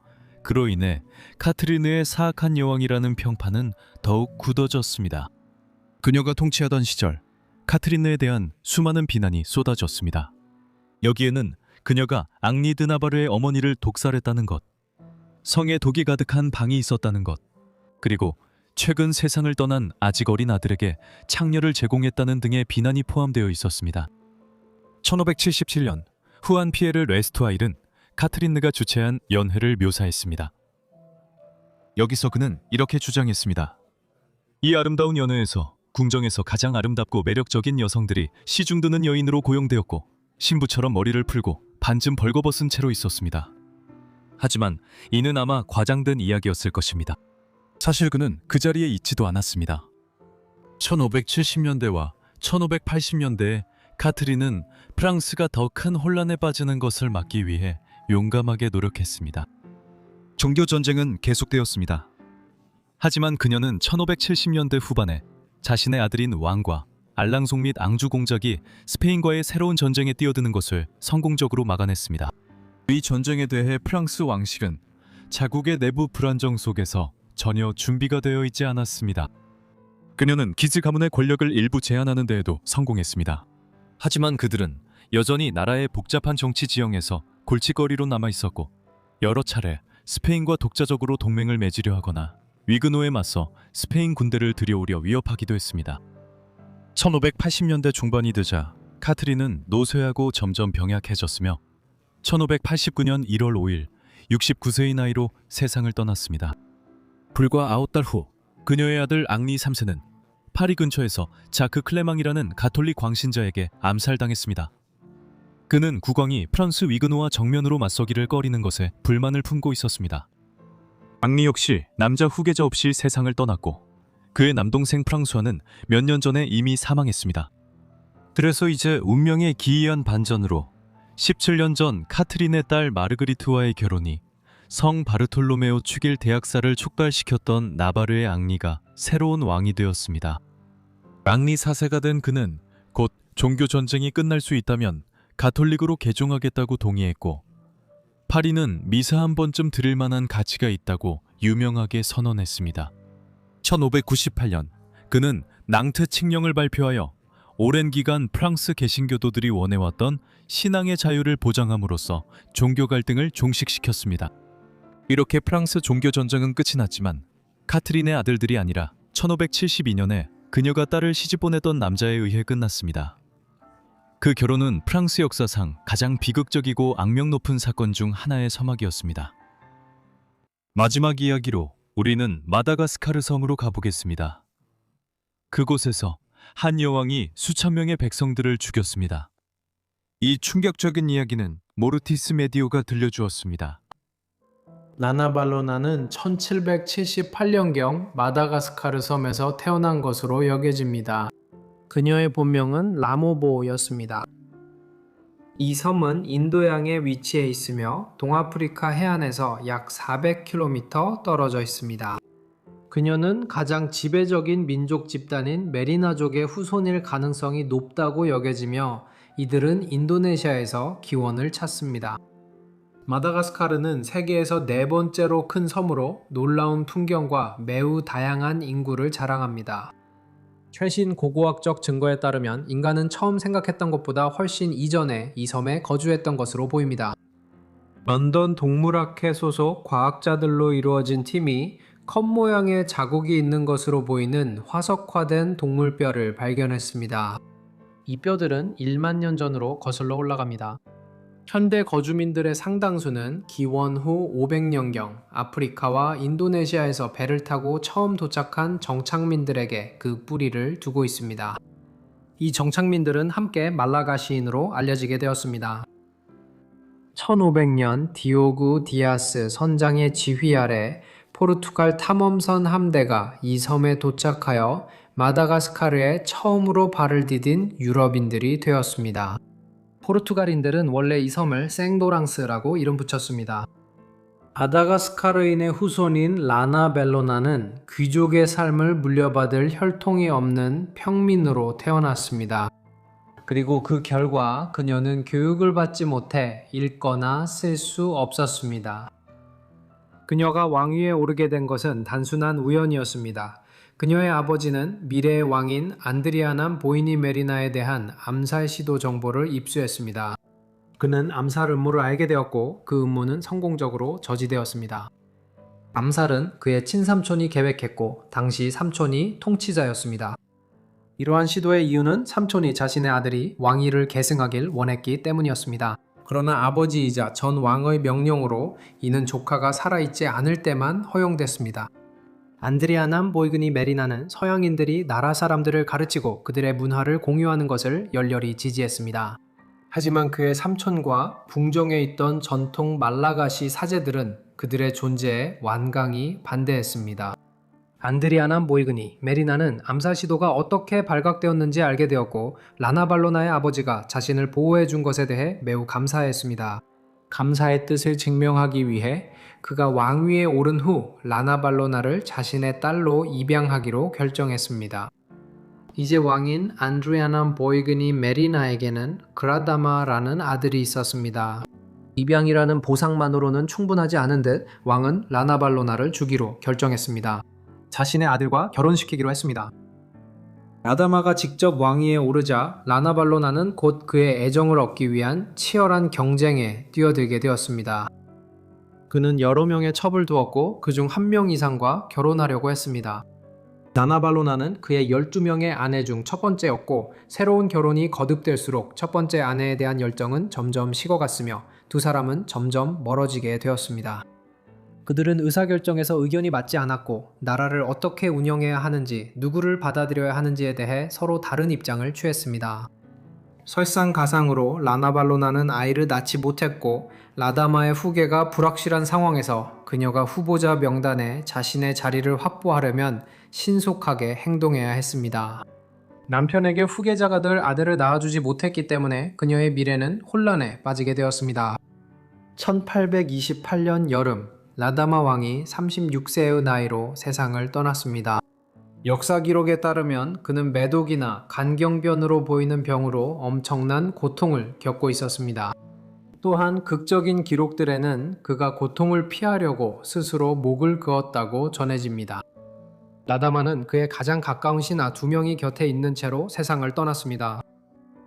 그로 인해 카트리네의 사악한 여왕이라는 평판은 더욱 굳어졌습니다. 그녀가 통치하던 시절 카트리네에 대한 수많은 비난이 쏟아졌습니다. 여기에는 그녀가 앙리 드나바르의 어머니를 독살했다는 것, 성에 독이 가득한 방이 있었다는 것, 그리고 최근 세상을 떠난 아직 어린 아들에게 창녀를 제공했다는 등의 비난이 포함되어 있었습니다. 1577년 후안 피에르 레스투아일은 카트린느가 주최한 연회를 묘사했습니다. 여기서 그는 이렇게 주장했습니다. 이 아름다운 연회에서 궁정에서 가장 아름답고 매력적인 여성들이 시중드는 여인으로 고용되었고 신부처럼 머리를 풀고 반쯤 벌거벗은 채로 있었습니다. 하지만 이는 아마 과장된 이야기였을 것입니다. 사실 그는 그 자리에 있지도 않았습니다. 1570년대와 1580년대에 카트린은 프랑스가 더 큰 혼란에 빠지는 것을 막기 위해 용감하게 노력했습니다. 종교 전쟁은 계속되었습니다. 하지만 그녀는 1570년대 후반에 자신의 아들인 왕과 알랑송 및 앙주 공작이 스페인과의 새로운 전쟁에 뛰어드는 것을 성공적으로 막아냈습니다. 이 전쟁에 대해 프랑스 왕실은 자국의 내부 불안정 속에서 전혀 준비가 되어 있지 않았습니다. 그녀는 기즈 가문의 권력을 일부 제한하는 데에도 성공했습니다. 하지만 그들은 여전히 나라의 복잡한 정치 지형에서 골칫거리로 남아있었고 여러 차례 스페인과 독자적으로 동맹을 맺으려 하거나 위그노에 맞서 스페인 군대를 들여오려 위협하기도 했습니다. 1580년대 중반이 되자 카트린은 노쇠하고 점점 병약해졌으며 1589년 1월 5일 69세의 나이로 세상을 떠났습니다. 불과 9달 후 그녀의 아들 앙리 3세는 파리 근처에서 자크 클레망이라는 가톨릭 광신자에게 암살당했습니다. 그는 국왕이 프랑스 위그노와 정면으로 맞서기를 꺼리는 것에 불만을 품고 있었습니다. 앙리 역시 남자 후계자 없이 세상을 떠났고 그의 남동생 프랑수아는 몇 년 전에 이미 사망했습니다. 그래서 이제 운명의 기이한 반전으로 17년 전 카트린의 딸 마르그리트와의 결혼이 성 바르톨로메오 축일 대학살을 촉발시켰던 나바르의 앙리가 새로운 왕이 되었습니다. 앙리 4세가 된 그는 곧 종교 전쟁이 끝날 수 있다면 가톨릭으로 개종하겠다고 동의했고 파리는 미사 한 번쯤 드릴 만한 가치가 있다고 유명하게 선언했습니다. 1598년 그는 낭트 칙령을 발표하여 오랜 기간 프랑스 개신교도들이 원해왔던 신앙의 자유를 보장함으로써 종교 갈등을 종식시켰습니다. 이렇게 프랑스 종교 전쟁은 끝이 났지만 카트린의 아들들이 아니라 1572년에 그녀가 딸을 시집 보냈던 남자에 의해 끝났습니다. 그 결혼은 프랑스 역사상 가장 비극적이고 악명 높은 사건 중 하나의 서막이었습니다. 마지막 이야기로 우리는 마다가스카르 섬으로 가보겠습니다. 그곳에서 한 여왕이 수천 명의 백성들을 죽였습니다. 이 충격적인 이야기는 모르티스 메디오가 들려주었습니다. 나나발로나는 1778년경 마다가스카르 섬에서 태어난 것으로 여겨집니다. 그녀의 본명은 라모보였습니다. 이 섬은 인도양에 위치해 있으며 동아프리카 해안에서 약 400km 떨어져 있습니다. 그녀는 가장 지배적인 민족 집단인 메리나족의 후손일 가능성이 높다고 여겨지며 이들은 인도네시아에서 기원을 찾습니다. 마다가스카르는 세계에서 네 번째로 큰 섬으로 놀라운 풍경과 매우 다양한 인구를 자랑합니다. 최신 고고학적 증거에 따르면 인간은 처음 생각했던 것보다 훨씬 이전에 이 섬에 거주했던 것으로 보입니다. 런던 동물학회 소속 과학자들로 이루어진 팀이 컵 모양의 자국이 있는 것으로 보이는 화석화된 동물뼈를 발견했습니다. 이 뼈들은 1만 년 전으로 거슬러 올라갑니다. 현대 거주민들의 상당수는 기원 후 500년경 아프리카와 인도네시아에서 배를 타고 처음 도착한 정착민들에게 그 뿌리를 두고 있습니다. 이 정착민들은 함께 말라가시인으로 알려지게 되었습니다. 1500년 디오구 디아스 선장의 지휘 아래 포르투갈 탐험선 함대가 이 섬에 도착하여 마다가스카르에 처음으로 발을 디딘 유럽인들이 되었습니다. 포르투갈인들은 원래 이 섬을 생도랑스라고 이름 붙였습니다. 마다가스카르인의 후손인 라나 벨로나는 귀족의 삶을 물려받을 혈통이 없는 평민으로 태어났습니다. 그리고 그 결과 그녀는 교육을 받지 못해 읽거나 쓸 수 없었습니다. 그녀가 왕위에 오르게 된 것은 단순한 우연이었습니다. 그녀의 아버지는 미래의 왕인 안드리아남 보이니 메리나에 대한 암살 시도 정보를 입수했습니다. 그는 암살 음모를 알게 되었고 그 음모는 성공적으로 저지되었습니다. 암살은 그의 친삼촌이 계획했고 당시 삼촌이 통치자였습니다. 이러한 시도의 이유는 삼촌이 자신의 아들이 왕위를 계승하길 원했기 때문이었습니다. 그러나 아버지이자 전 왕의 명령으로 이는 조카가 살아있지 않을 때만 허용됐습니다. 안드리아남 보이그니 메리나는 서양인들이 나라 사람들을 가르치고 그들의 문화를 공유하는 것을 열렬히 지지했습니다. 하지만 그의 삼촌과 궁정에 있던 전통 말라가시 사제들은 그들의 존재에 완강히 반대했습니다. 안드리아남 보이그니 메리나는 암살 시도가 어떻게 발각되었는지 알게 되었고 라나발로나의 아버지가 자신을 보호해 준 것에 대해 매우 감사했습니다. 감사의 뜻을 증명하기 위해 그가 왕위에 오른 후 라나발로나를 자신의 딸로 입양하기로 결정했습니다. 이제 왕인 안드리아남 보이그니 메리나에게는 그라다마라는 아들이 있었습니다. 입양이라는 보상만으로는 충분하지 않은 듯 왕은 라나발로나를 주기로 결정했습니다. 자신의 아들과 결혼시키기로 했습니다. 라다마가 직접 왕위에 오르자 라나발로나는 곧 그의 애정을 얻기 위한 치열한 경쟁에 뛰어들게 되었습니다. 그는 여러 명의 첩을 두었고 그중 한 명 이상과 결혼하려고 했습니다. 라나발로나는 그의 12명의 아내 중 첫 번째였고 새로운 결혼이 거듭될수록 첫 번째 아내에 대한 열정은 점점 식어갔으며 두 사람은 점점 멀어지게 되었습니다. 그들은 의사결정에서 의견이 맞지 않았고 나라를 어떻게 운영해야 하는지 누구를 받아들여야 하는지에 대해 서로 다른 입장을 취했습니다. 설상가상으로 라나발로나는 아이를 낳지 못했고 라다마의 후계가 불확실한 상황에서 그녀가 후보자 명단에 자신의 자리를 확보하려면 신속하게 행동해야 했습니다. 남편에게 후계자가 될 아들을 낳아주지 못했기 때문에 그녀의 미래는 혼란에 빠지게 되었습니다. 1828년 여름 라다마 왕이 36세의 나이로 세상을 떠났습니다. 역사 기록에 따르면 그는 매독이나 간경변으로 보이는 병으로 엄청난 고통을 겪고 있었습니다. 또한 극적인 기록들에는 그가 고통을 피하려고 스스로 목을 그었다고 전해집니다. 라다마는 그의 가장 가까운 신하 2명이 곁에 있는 채로 세상을 떠났습니다.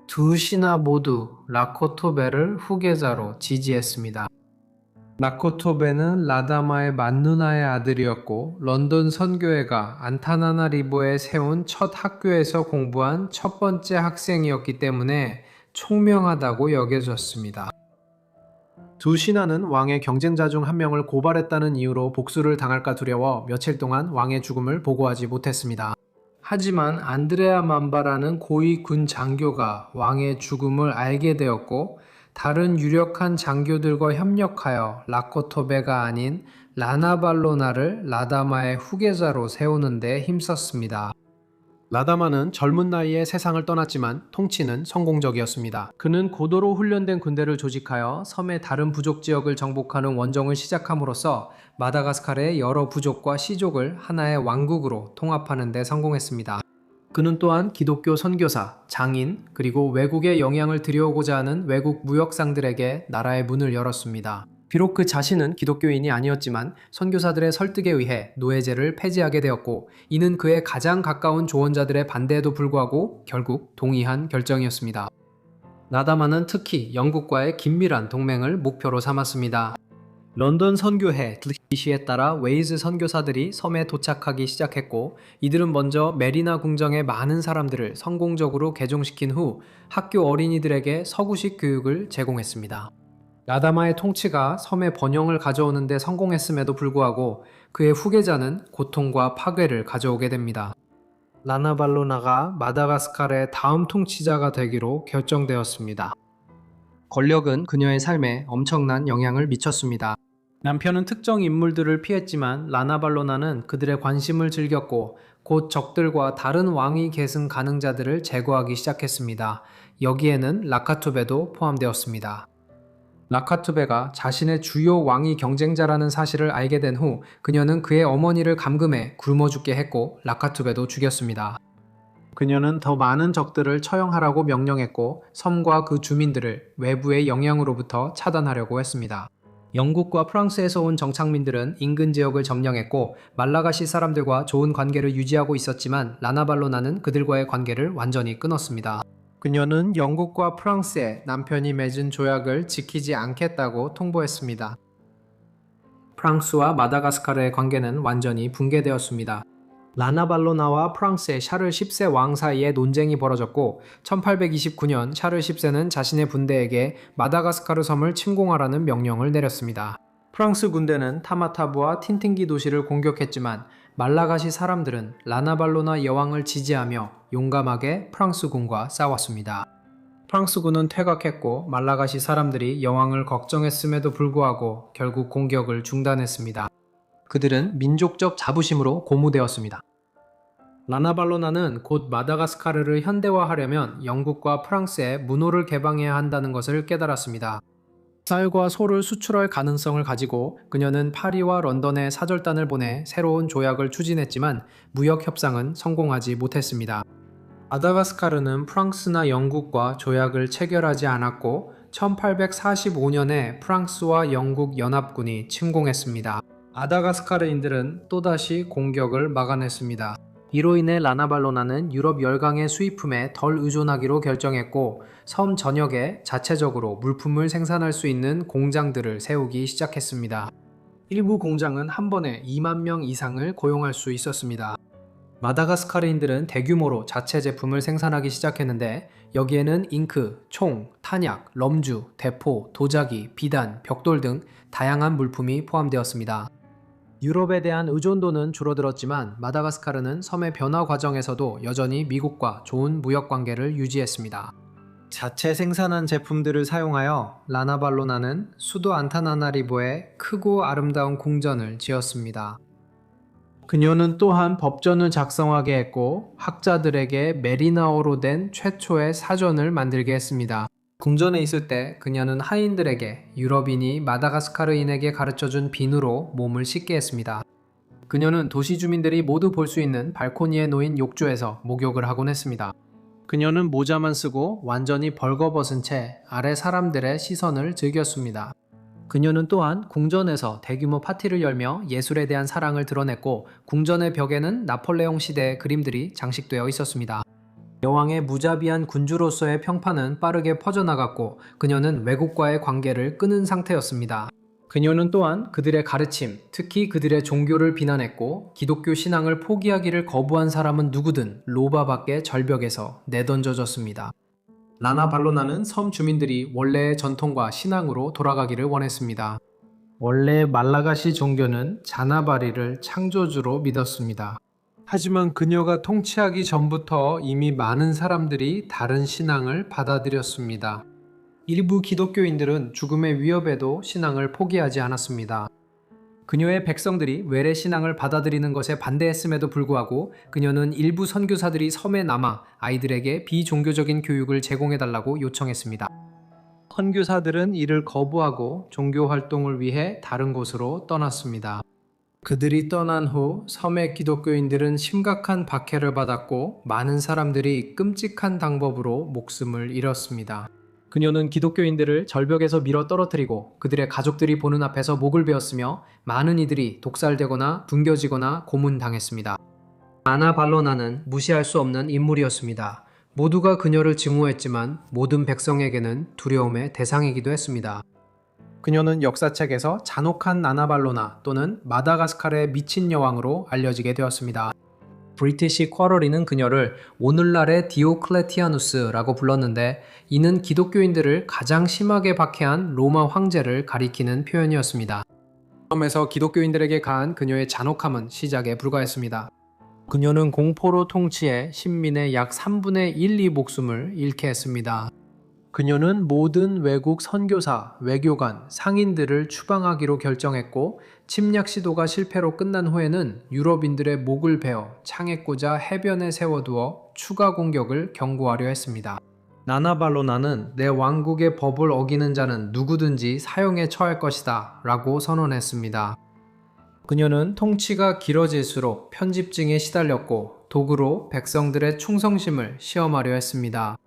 두 신하 모두 라코토베를 후계자로 지지했습니다. 라코토베는 라다마의 맏누나의 아들이었고 런던 선교회가 안타나나리보에 세운 첫 학교에서 공부한 첫 번째 학생이었기 때문에 총명하다고 여겨졌습니다. 두 신하는 왕의 경쟁자 중 한 명을 고발했다는 이유로 복수를 당할까 두려워 며칠 동안 왕의 죽음을 보고하지 못했습니다. 하지만 안드레아 만바라는 고위 군 장교가 왕의 죽음을 알게 되었고 다른 유력한 장교들과 협력하여 라코토베가 아닌 라나발로나를 라다마의 후계자로 세우는 데 힘썼습니다. 라다마는 젊은 나이에 세상을 떠났지만 통치는 성공적이었습니다. 그는 고도로 훈련된 군대를 조직하여 섬의 다른 부족 지역을 정복하는 원정을 시작함으로써 마다가스카르의 여러 부족과 시족을 하나의 왕국으로 통합하는 데 성공했습니다. 그는 또한 기독교 선교사, 장인, 그리고 외국에 영향을 들여오고자 하는 외국 무역상들에게 나라의 문을 열었습니다. 비록 그 자신은 기독교인이 아니었지만 선교사들의 설득에 의해 노예제를 폐지하게 되었고 이는 그의 가장 가까운 조언자들의 반대에도 불구하고 결국 동의한 결정이었습니다. 라다마는 특히 영국과의 긴밀한 동맹을 목표로 삼았습니다. 런던 선교회 드리시에 따라 웨이즈 선교사들이 섬에 도착하기 시작했고 이들은 먼저 메리나 궁정의 많은 사람들을 성공적으로 개종시킨 후 학교 어린이들에게 서구식 교육을 제공했습니다. 라다마의 통치가 섬의 번영을 가져오는 데 성공했음에도 불구하고 그의 후계자는 고통과 파괴를 가져오게 됩니다. 라나발로나가 마다가스카르의 다음 통치자가 되기로 결정되었습니다. 권력은 그녀의 삶에 엄청난 영향을 미쳤습니다. 남편은 특정 인물들을 피했지만 라나발로나는 그들의 관심을 즐겼고 곧 적들과 다른 왕위 계승 가능자들을 제거하기 시작했습니다. 여기에는 라카투베도 포함되었습니다. 라카투베가 자신의 주요 왕위 경쟁자라는 사실을 알게 된 후 그녀는 그의 어머니를 감금해 굶어 죽게 했고 라카투베도 죽였습니다. 그녀는 더 많은 적들을 처형하라고 명령했고 섬과 그 주민들을 외부의 영향으로부터 차단하려고 했습니다. 영국과 프랑스에서 온 정착민들은 인근 지역을 점령했고 말라가시 사람들과 좋은 관계를 유지하고 있었지만 라나발로나는 그들과의 관계를 완전히 끊었습니다. 그녀는 영국과 프랑스에 남편이 맺은 조약을 지키지 않겠다고 통보했습니다. 프랑스와 마다가스카르의 관계는 완전히 붕괴되었습니다. 라나발로나와 프랑스의 샤를 10세 왕 사이에 논쟁이 벌어졌고 1829년 샤를 10세는 자신의 군대에게 마다가스카르 섬을 침공하라는 명령을 내렸습니다. 프랑스 군대는 타마타부와 틴틴기 도시를 공격했지만 말라가시 사람들은 라나발로나 여왕을 지지하며 용감하게 프랑스군과 싸웠습니다. 프랑스군은 퇴각했고 말라가시 사람들이 여왕을 걱정했음에도 불구하고 결국 공격을 중단했습니다. 그들은 민족적 자부심으로 고무되었습니다. 라나발로나는 곧 마다가스카르를 현대화하려면 영국과 프랑스에 문호를 개방해야 한다는 것을 깨달았습니다. 쌀과 소를 수출할 가능성을 가지고 그녀는 파리와 런던에 사절단을 보내 새로운 조약을 추진했지만 무역 협상은 성공하지 못했습니다. 마다가스카르는 프랑스나 영국과 조약을 체결하지 않았고 1845년에 프랑스와 영국 연합군이 침공했습니다. 마다가스카르인들은 또다시 공격을 막아냈습니다. 이로 인해 라나발로나는 유럽 열강의 수입품에 덜 의존하기로 결정했고 섬 전역에 자체적으로 물품을 생산할 수 있는 공장들을 세우기 시작했습니다. 일부 공장은 한 번에 2만 명 이상을 고용할 수 있었습니다. 마다가스카르인들은 대규모로 자체 제품을 생산하기 시작했는데 여기에는 잉크, 총, 탄약, 럼주, 대포, 도자기, 비단, 벽돌 등 다양한 물품이 포함되었습니다. 유럽에 대한 의존도는 줄어들었지만 마다가스카르는 섬의 변화 과정에서도 여전히 미국과 좋은 무역 관계를 유지했습니다. 자체 생산한 제품들을 사용하여 라나발로나는 수도 안타나나리보에 크고 아름다운 궁전을 지었습니다. 그녀는 또한 법전을 작성하게 했고 학자들에게 메리나어로 된 최초의 사전을 만들게 했습니다. 궁전에 있을 때 그녀는 하인들에게 유럽인이 마다가스카르인에게 가르쳐준 비누로 몸을 씻게 했습니다. 그녀는 도시 주민들이 모두 볼 수 있는 발코니에 놓인 욕조에서 목욕을 하곤 했습니다. 그녀는 모자만 쓰고 완전히 벌거벗은 채 아래 사람들의 시선을 즐겼습니다. 그녀는 또한 궁전에서 대규모 파티를 열며 예술에 대한 사랑을 드러냈고 궁전의 벽에는 나폴레옹 시대의 그림들이 장식되어 있었습니다. 여왕의 무자비한 군주로서의 평판은 빠르게 퍼져나갔고 그녀는 외국과의 관계를 끊은 상태였습니다. 그녀는 또한 그들의 가르침, 특히 그들의 종교를 비난했고 기독교 신앙을 포기하기를 거부한 사람은 누구든 로바 밖의 절벽에서 내던져졌습니다. 라나발로나는 섬 주민들이 원래의 전통과 신앙으로 돌아가기를 원했습니다. 원래 말라가시 종교는 자나바리를 창조주로 믿었습니다. 하지만 그녀가 통치하기 전부터 이미 많은 사람들이 다른 신앙을 받아들였습니다. 일부 기독교인들은 죽음의 위협에도 신앙을 포기하지 않았습니다. 그녀의 백성들이 외래 신앙을 받아들이는 것에 반대했음에도 불구하고 그녀는 일부 선교사들이 섬에 남아 아이들에게 비종교적인 교육을 제공해달라고 요청했습니다. 선교사들은 이를 거부하고 종교 활동을 위해 다른 곳으로 떠났습니다. 그들이 떠난 후 섬의 기독교인들은 심각한 박해를 받았고 많은 사람들이 끔찍한 방법으로 목숨을 잃었습니다. 그녀는 기독교인들을 절벽에서 밀어 떨어뜨리고 그들의 가족들이 보는 앞에서 목을 베었으며 많은 이들이 독살되거나 둔겨지거나 고문당했습니다. 라나발로나는 무시할 수 없는 인물이었습니다. 모두가 그녀를 증오했지만 모든 백성에게는 두려움의 대상이기도 했습니다. 그녀는 역사책에서 잔혹한 라나발로나 또는 마다가스카르의 미친 여왕으로 알려지게 되었습니다. 브리티시 쿼러리는 그녀를 오늘날의 디오클레티아누스라고 불렀는데 이는 기독교인들을 가장 심하게 박해한 로마 황제를 가리키는 표현이었습니다. 섬에서 기독교인들에게 가한 그녀의 잔혹함은 시작에 불과했습니다. 그녀는 공포로 통치해 신민의 약 3분의 1, 2 목숨을 잃게 했습니다. 그녀는 모든 외국 선교사, 외교관, 상인들을 추방하기로 결정했고 침략 시도가 실패로 끝난 후에는 유럽인들의 목을 베어 창에 꽂아 해변에 세워두어 추가 공격을 경고하려 했습니다. 라나발로나는 내 왕국의 법을 어기는 자는 누구든지 사형에 처할 것이다 라고 선언했습니다. 그녀는 통치가 길어질수록 편집증에 시달렸고 도구로 백성들의 충성심을 시험하려 했습니다.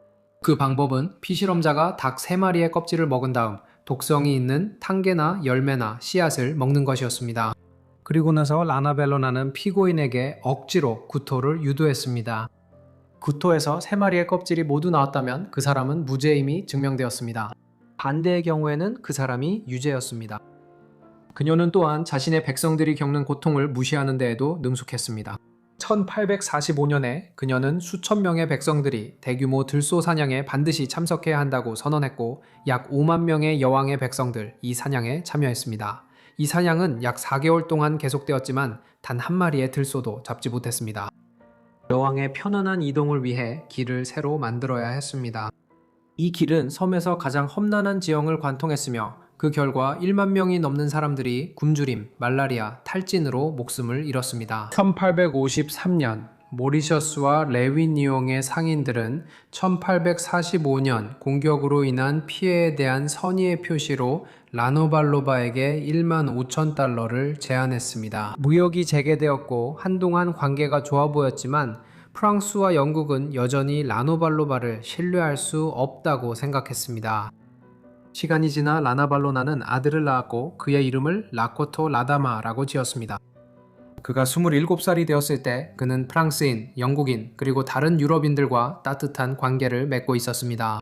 그 방법은 피실험자가 닭 3마리의 껍질을 먹은 다음 독성이 있는 탄개나 열매나 씨앗을 먹는 것이었습니다. 그리고 나서 라나벨로나는 피고인에게 억지로 구토를 유도했습니다. 구토에서 3마리의 껍질이 모두 나왔다면 그 사람은 무죄임이 증명되었습니다. 반대의 경우에는 그 사람이 유죄였습니다. 그녀는 또한 자신의 백성들이 겪는 고통을 무시하는 데에도 능숙했습니다. 1845년에 그녀는 수천 명의 백성들이 대규모 들소 사냥에 반드시 참석해야 한다고 선언했고 약 5만 명의 여왕의 백성들 이 사냥에 참여했습니다. 이 사냥은 약 4개월 동안 계속되었지만 단 한 마리의 들소도 잡지 못했습니다. 여왕의 편안한 이동을 위해 길을 새로 만들어야 했습니다. 이 길은 섬에서 가장 험난한 지형을 관통했으며 그 결과 1만 명이 넘는 사람들이 굶주림, 말라리아, 탈진으로 목숨을 잃었습니다. 1853년 모리셔스와 레위니옹의 상인들은 1845년 공격으로 인한 피해에 대한 선의의 표시로 라노발로바에게 1만 5천 달러를 제안했습니다. 무역이 재개되었고 한동안 관계가 좋아 보였지만 프랑스와 영국은 여전히 라노발로바를 신뢰할 수 없다고 생각했습니다. 시간이 지나 라나발로나는 아들을 낳았고 그의 이름을 라코토 라다마라고 지었습니다. 그가 27살이 되었을 때 그는 프랑스인, 영국인, 그리고 다른 유럽인들과 따뜻한 관계를 맺고 있었습니다.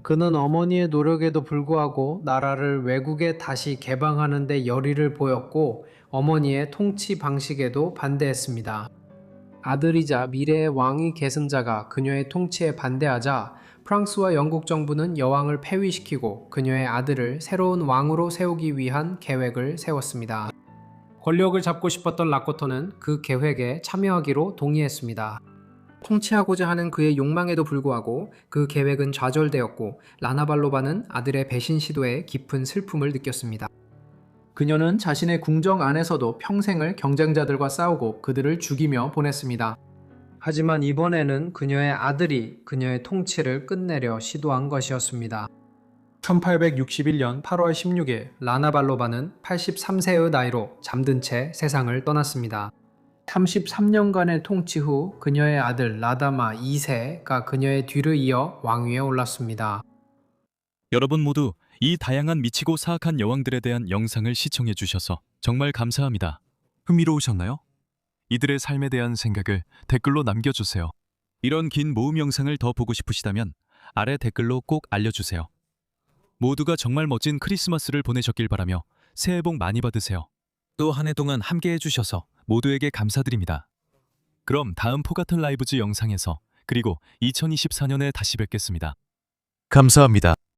그는 어머니의 노력에도 불구하고 나라를 외국에 다시 개방하는 데 열의를 보였고 어머니의 통치 방식에도 반대했습니다. 아들이자 미래의 왕위 계승자가 그녀의 통치에 반대하자 프랑스와 영국 정부는 여왕을 폐위시키고 그녀의 아들을 새로운 왕으로 세우기 위한 계획을 세웠습니다. 권력을 잡고 싶었던 라코토는 그 계획에 참여하기로 동의했습니다. 통치하고자 하는 그의 욕망에도 불구하고 그 계획은 좌절되었고 라나발로바는 아들의 배신 시도에 깊은 슬픔을 느꼈습니다. 그녀는 자신의 궁정 안에서도 평생을 경쟁자들과 싸우고 그들을 죽이며 보냈습니다. 하지만 이번에는 그녀의 아들이 그녀의 통치를 끝내려 시도한 것이었습니다. 1861년 8월 16일 라나발로바는 83세의 나이로 잠든 채 세상을 떠났습니다. 33년간의 통치 후 그녀의 아들 라다마 2세가 그녀의 뒤를 이어 왕위에 올랐습니다. 여러분 모두 이 다양한 미치고 사악한 여왕들에 대한 영상을 시청해 주셔서 정말 감사합니다. 흥미로우셨나요? 이들의 삶에 대한 생각을 댓글로 남겨주세요. 이런 긴 모음 영상을 더 보고 싶으시다면 아래 댓글로 꼭 알려주세요. 모두가 정말 멋진 크리스마스를 보내셨길 바라며 새해 복 많이 받으세요. 또 한 해 동안 함께 해주셔서 모두에게 감사드립니다. 그럼 다음 포같은 라이브즈 영상에서 그리고 2024년에 다시 뵙겠습니다. 감사합니다.